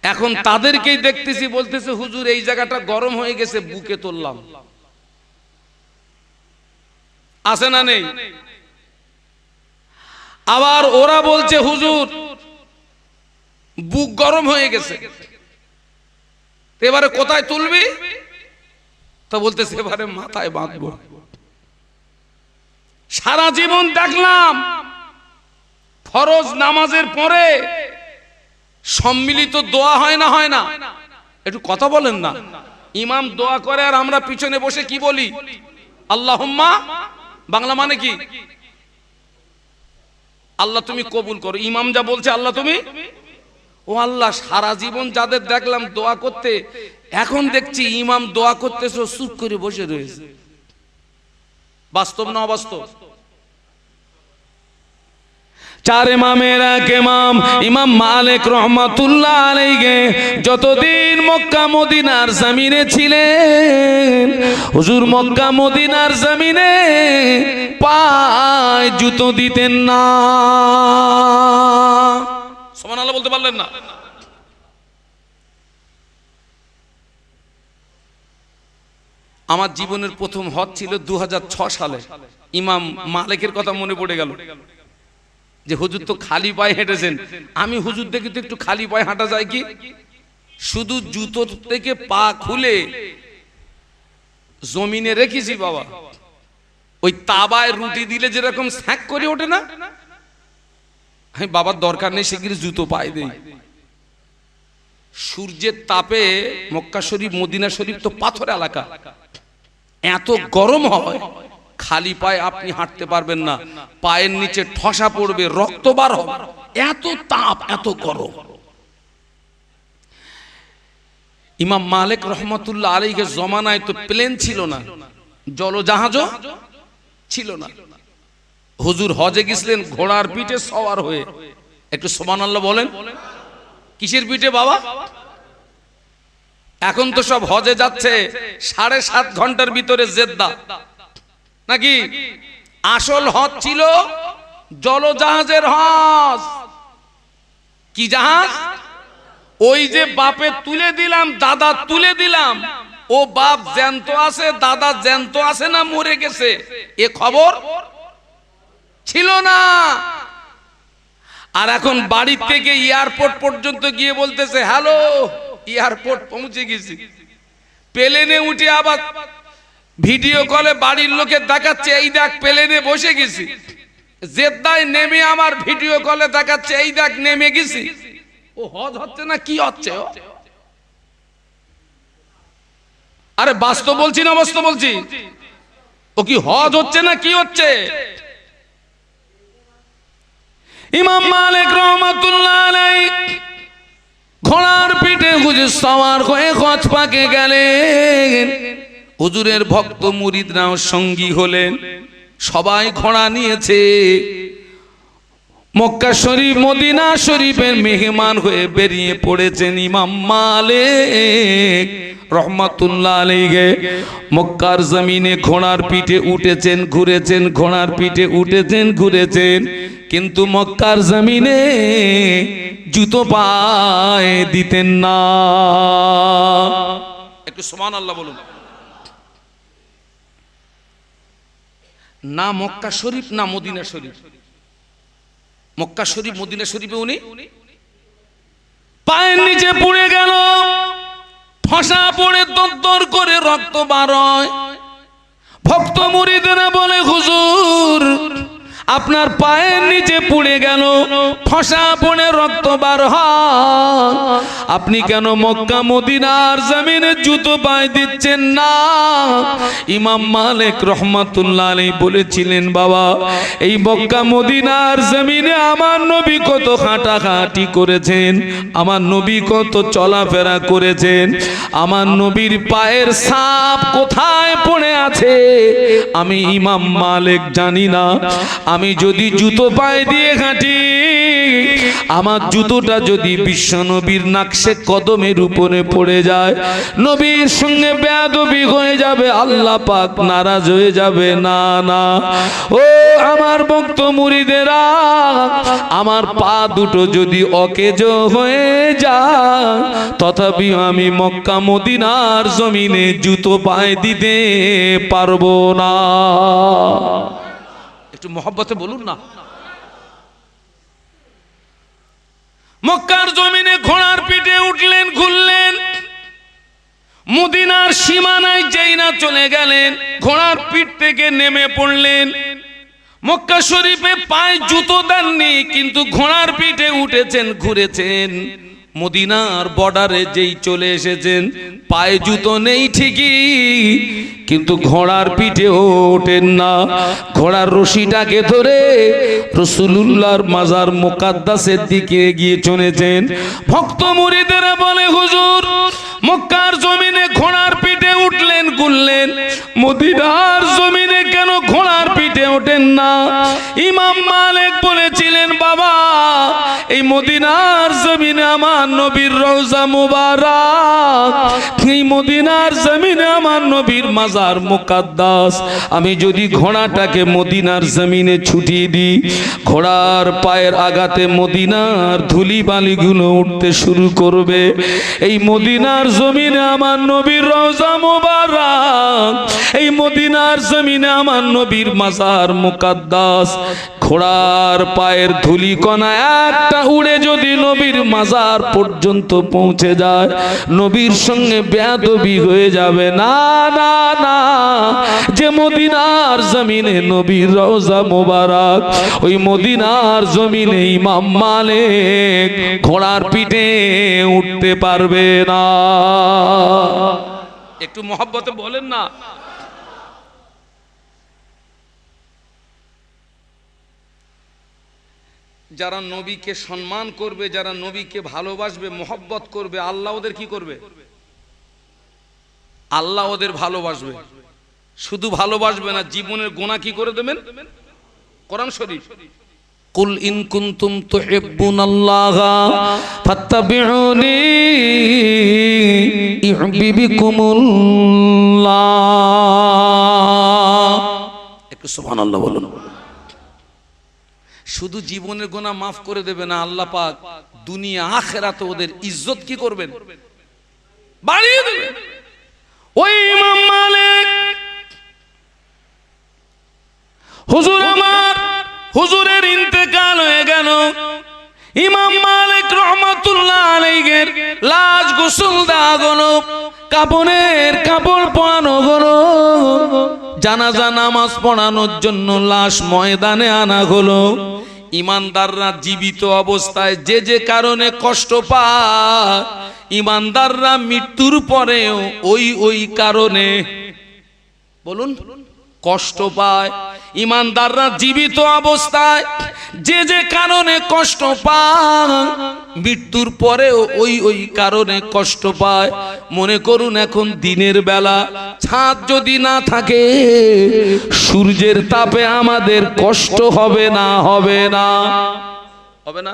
[SPEAKER 1] এখন তাদেরকেই দেখতেছি বলতেছে হুজুর এই জায়গাটা গরম হয়ে গেছে, বুকে তুললাম। আছে না নেই? আবার ওরা বলছে হুজুর বুক গরম হয়ে গেছে, এবারে কোথায় তুলবি? তো বলতেছে এবারে মাথায় বাঁধবো। সারা জীবন দেখলাম ফরজ নামাজের পরে সম্মিলিত দোয়া হয় না, হয় না? একটু কথা বলেন না। ইমাম দোয়া করে আর আমরা পিছনে বসে কি বলি? আল্লাহুম্মা। বাংলা মানে কি? আল্লাহ তুমি কবুল করো। ইমাম যা বলছে আল্লাহ তুমি। ও আল্লাহ, সারা জীবন যাদের দেখলাম দোয়া করতে, এখন দেখছি ইমাম দোয়া করতেছে চুপ করে বসে রয়েছে। বাস্তব না অবাস্তব? চার ইমামের এক ইমাম ইমাম মালিক রাহমাতুল্লাহ আলাইহি যতদিন মক্কা মদিনার জমিনে ছিলেন, হুজুর মক্কা মদিনার জমিনে পায়ে জুতো দিতেন না। সুবহানাল্লাহ বলতে পারলেন না? আমার জীবনের প্রথম হজ ছিল 2006 সালে। ইমাম মালিকের কথা মনে পড়ে গেল যে হুজুর তো খালি পায়ে হেঁটেছেন। আমি হুজুর দেখি তো একটু খালি পায়ে হাঁটা যায় কি? শুধু জুতো থেকে পা খুলে জমিনে রেখেছি বাবা। ওই তাবায় রুটি দিলে যেরকম স্যাক করে ওঠে না, আমি বাবার দরকার নেই, সেগুলি জুতো পায়ে দেই। সূর্যের তাপে মক্কা শরীফ মদিনা শরীফ তো পাথর এলাকা, এত গরম হয় খালি পায়ে আপনি হাঁটতে পারবেন না। পায়ের নিচে ঠসা পড়বে, রক্ত বার হবে, এত তাপ, এত গরম। ইমাম মালিক রহমতুল্লাহ আলাইহির জমানায় তো প্লেন ছিল না, জলজাহাজও ছিল না। হুজুর হজে গেছিলেন ঘোড়ার পিঠে সওয়ার হয়ে। একটু সুবহানাল্লাহ বলেন। কিসের পিঠে বাবা? এখন তো সব হজে যাচ্ছে 7.5 ঘন্টার ভিতরে জেদ্দা, নাকি? আসল হজ ছিল জলজাহাজের হজ। কি জাহাজ? ওই যে বাপে তুলে দিলাম, দাদা তুলে দিলাম, ও বাপ জ্যান্ত আছে, দাদা জ্যান্ত আছে না মরে গেছে, এ খবর ছিল না। আর এখন বাড়ি থেকে এয়ারপোর্ট পর্যন্ত গিয়ে বলতেছে হ্যালো এয়ারপোর্ট পৌঁছে গেছি। প্লেনে উঠে আবার ভিডিও কলে বাড়ির লোকে দেখাচ্ছে এই দেখ প্লেনে বসে গেছি। জেদ্দায় নেমে আমার ভিডিও কলে দেখাচ্ছে এই দেখ নেমে গেছি। ও হজ হচ্ছে না কি হচ্ছে? আরে বাস্তব বলছি না বাস্তব বলছি? ও কি হজ হচ্ছে না কি হচ্ছে? ইমাম মালিক রহমাতুল্লাহ আলাইহি ঘোড়ার পিঠে হুজুর সওয়ার হয়ে হজ পাকে গেলেন। হুজুরের ভক্ত মুরিদরাও সঙ্গী হলেন, সবাই ঘোড়া নিয়েছে। মক্কা শরীফ মদিনা শরীফের মেহমান হয়ে বেরিয়ে পড়েছেন ইমাম মালিক রহমাতুল্লাহ আলাইহি। মক্কার জমিনে ঘোড়ার পিঠে উঠেছেন ঘুরেছেন, ঘোড়ার পিঠে উঠেছেন ঘুরেছেন, কিন্তু মক্কার জমিনে জুতো পায়ে দিতেন না। একটু সুবহানাল্লাহ বলুন। না মক্কা শরীফ না মদিনা শরীফ, মক্কা শরীফ মদিনা শরীফে উনি পায়ের নিচে পড়ে গেল, ফসা পড়ে দরদর করে রক্ত বার হয়। ভক্ত মুরিদেরা বলে হুজুর আপনার পায়ের নিচে পড়ে গেল, ফসা পড়ে রক্ত বার হয়, আপনি কেন মক্কা মদিনার জমিনে জুতো পায়ে দিচ্ছেন না? ইমাম মালিক রহমাতুল্লাহ আলাইহি বলেছিলেন বাবা এই মক্কা মদিনার জমিনে আমার নবী কত হাঁটাহাঁটি করেছেন, আমার নবী কত চলাফেরা করেছেন, আমার নবীর পায়ের ছাপ কোথায় পড়ে আছে আমি ইমাম মালিক জানি না। আমি যদি জুতো পায়ে দিয়ে হাঁটি, আমার জুতোটা যদি বিশ্ব নবীর নাকশে কদমের উপরে পড়ে যায়, নবীর সঙ্গে বেয়াদবি হয়ে যাবে, আল্লাহ পাক নারাজ হয়ে যাবে। না না ও আমার ভক্ত মুরিদেরা, আমার পা দুটো যদি অকেজো হয়ে যায় তথাপি আমি মক্কা মদিনার জমিনে জুতো পায়ে দিতে পারবো না। একটু মহব্বতে বলুন না। মক্কার জমিনে ঘোড়ার পিঠে উঠলেন ঘুরলেন, মদিনার সীমানায় যেই না চলে গেলেন ঘোড়ার পিঠ থেকে নেমে পড়লেন। মক্কা শরীফে পায়ে জুতো দেননি, কিন্তু ঘোড়ার পিঠে উঠেছেন ঘুরেছেন। মদিনার বর্ডারে যেই চলে এসেছেন পায়ে জুতো নেই ঠিকই, কিন্তু ঘোড়ার পিঠে ওঠেন না। ঘোড়ার রশিটাকে ধরে রাসূলুল্লাহর মাজার মুকাদ্দাসের দিকে এগিয়ে চলেছেন। ভক্ত মুরিদেরা বলে হুজুর মক্কার জমিনে ঘোড়ার পিঠে উঠলেন ঘুরলেন, মদিনার জমিনে কেন ঘোড়ার পিঠে ওঠেন না? ইমাম মালিক বলেছিলেন বাবা এই মদিনার জমিনে আমার নবীর রওজা মুবারক, এই মদিনার জমিনে আমার নবীর মাজার মুকাদ্দাস। আমি যদি ঘোড়াটাকে মদিনার জমিনে ছুটিয়ে দিই, ঘোড়ার পায়ের আঘাতে মদিনার ধুলি বালিগুলো উঠতে শুরু করবে। এই মদিনার জমিনে আমার নবীর রওজা মুবারক, এই মদিনার জমিনে আমার নবীর মাজার মুকাদ্দাস। ঘোড়ার পায়ের ধুলি কণা একটা উড়ে যদি নবীর মাজার পর্যন্ত পৌঁছে যায়, নবীর সঙ্গে বেয়াদবি হয়ে যাবে। না না না, যে মদিনার জমিনে নবীর রওজা মোবারক, ওই মদিনার জমিনে ইমাম মালিক ঘোড়ার পিঠে উঠতে পারবে না। একটু মহব্বতে বলেন না। যারা নবীকে সম্মান করবে, যারা নবীকে ভালোবাসবে, মহব্বত করবে, আল্লাহ ওদের কি করবে? আল্লাহ ওদের ভালোবাসবে। শুধু ভালোবাসবে না, জীবনের গুনাহ কি করে দেবেন? কোরআন শরীফ কুল ইন কুনতুম তুহিব্বুনাল্লাহ ফাত্তাবিউনি ইউহিব্বুকুমুল্লাহ। একটু সুবহানাল্লাহ বলুন। শুধু জীবনের গুনাহ মাফ করে দেবে না, আল্লাহ পাক দুনিয়া আখিরাতে ওদের ইজ্জত কি করবেন? বাড়িয়ে দেবেন। ওই ইমাম মালিক হুজুর আমার হুজুরের ইন্তেকাল হয়ে গেল। ইমাম মালিক রহমাতুল্লাহ আলাইহির লাশ গোসল দেওয়া হলো, কাপড়ের কাপড় পরানো হলো, জানাজা নামাজ পড়ানোর জন্য লাশ ময়দানে আনা হলো। ইমানদাররা জীবিত অবস্থায় যে যে কারণে কষ্ট পায়, ইমানদাররা মৃত্যুর পরেও ওই কারণে বলুন কষ্ট পায়। ইমানদাররা জীবিত অবস্থায় যে যে কারণে কষ্ট পায়, মৃত্যুর পরেও ওই কারণে কষ্ট পায়। মনে করুন এখন দিনের বেলা ছাদ যদি না থাকে, সূর্যের তাপে আমাদের কষ্ট হবে না? হবে না? হবে না?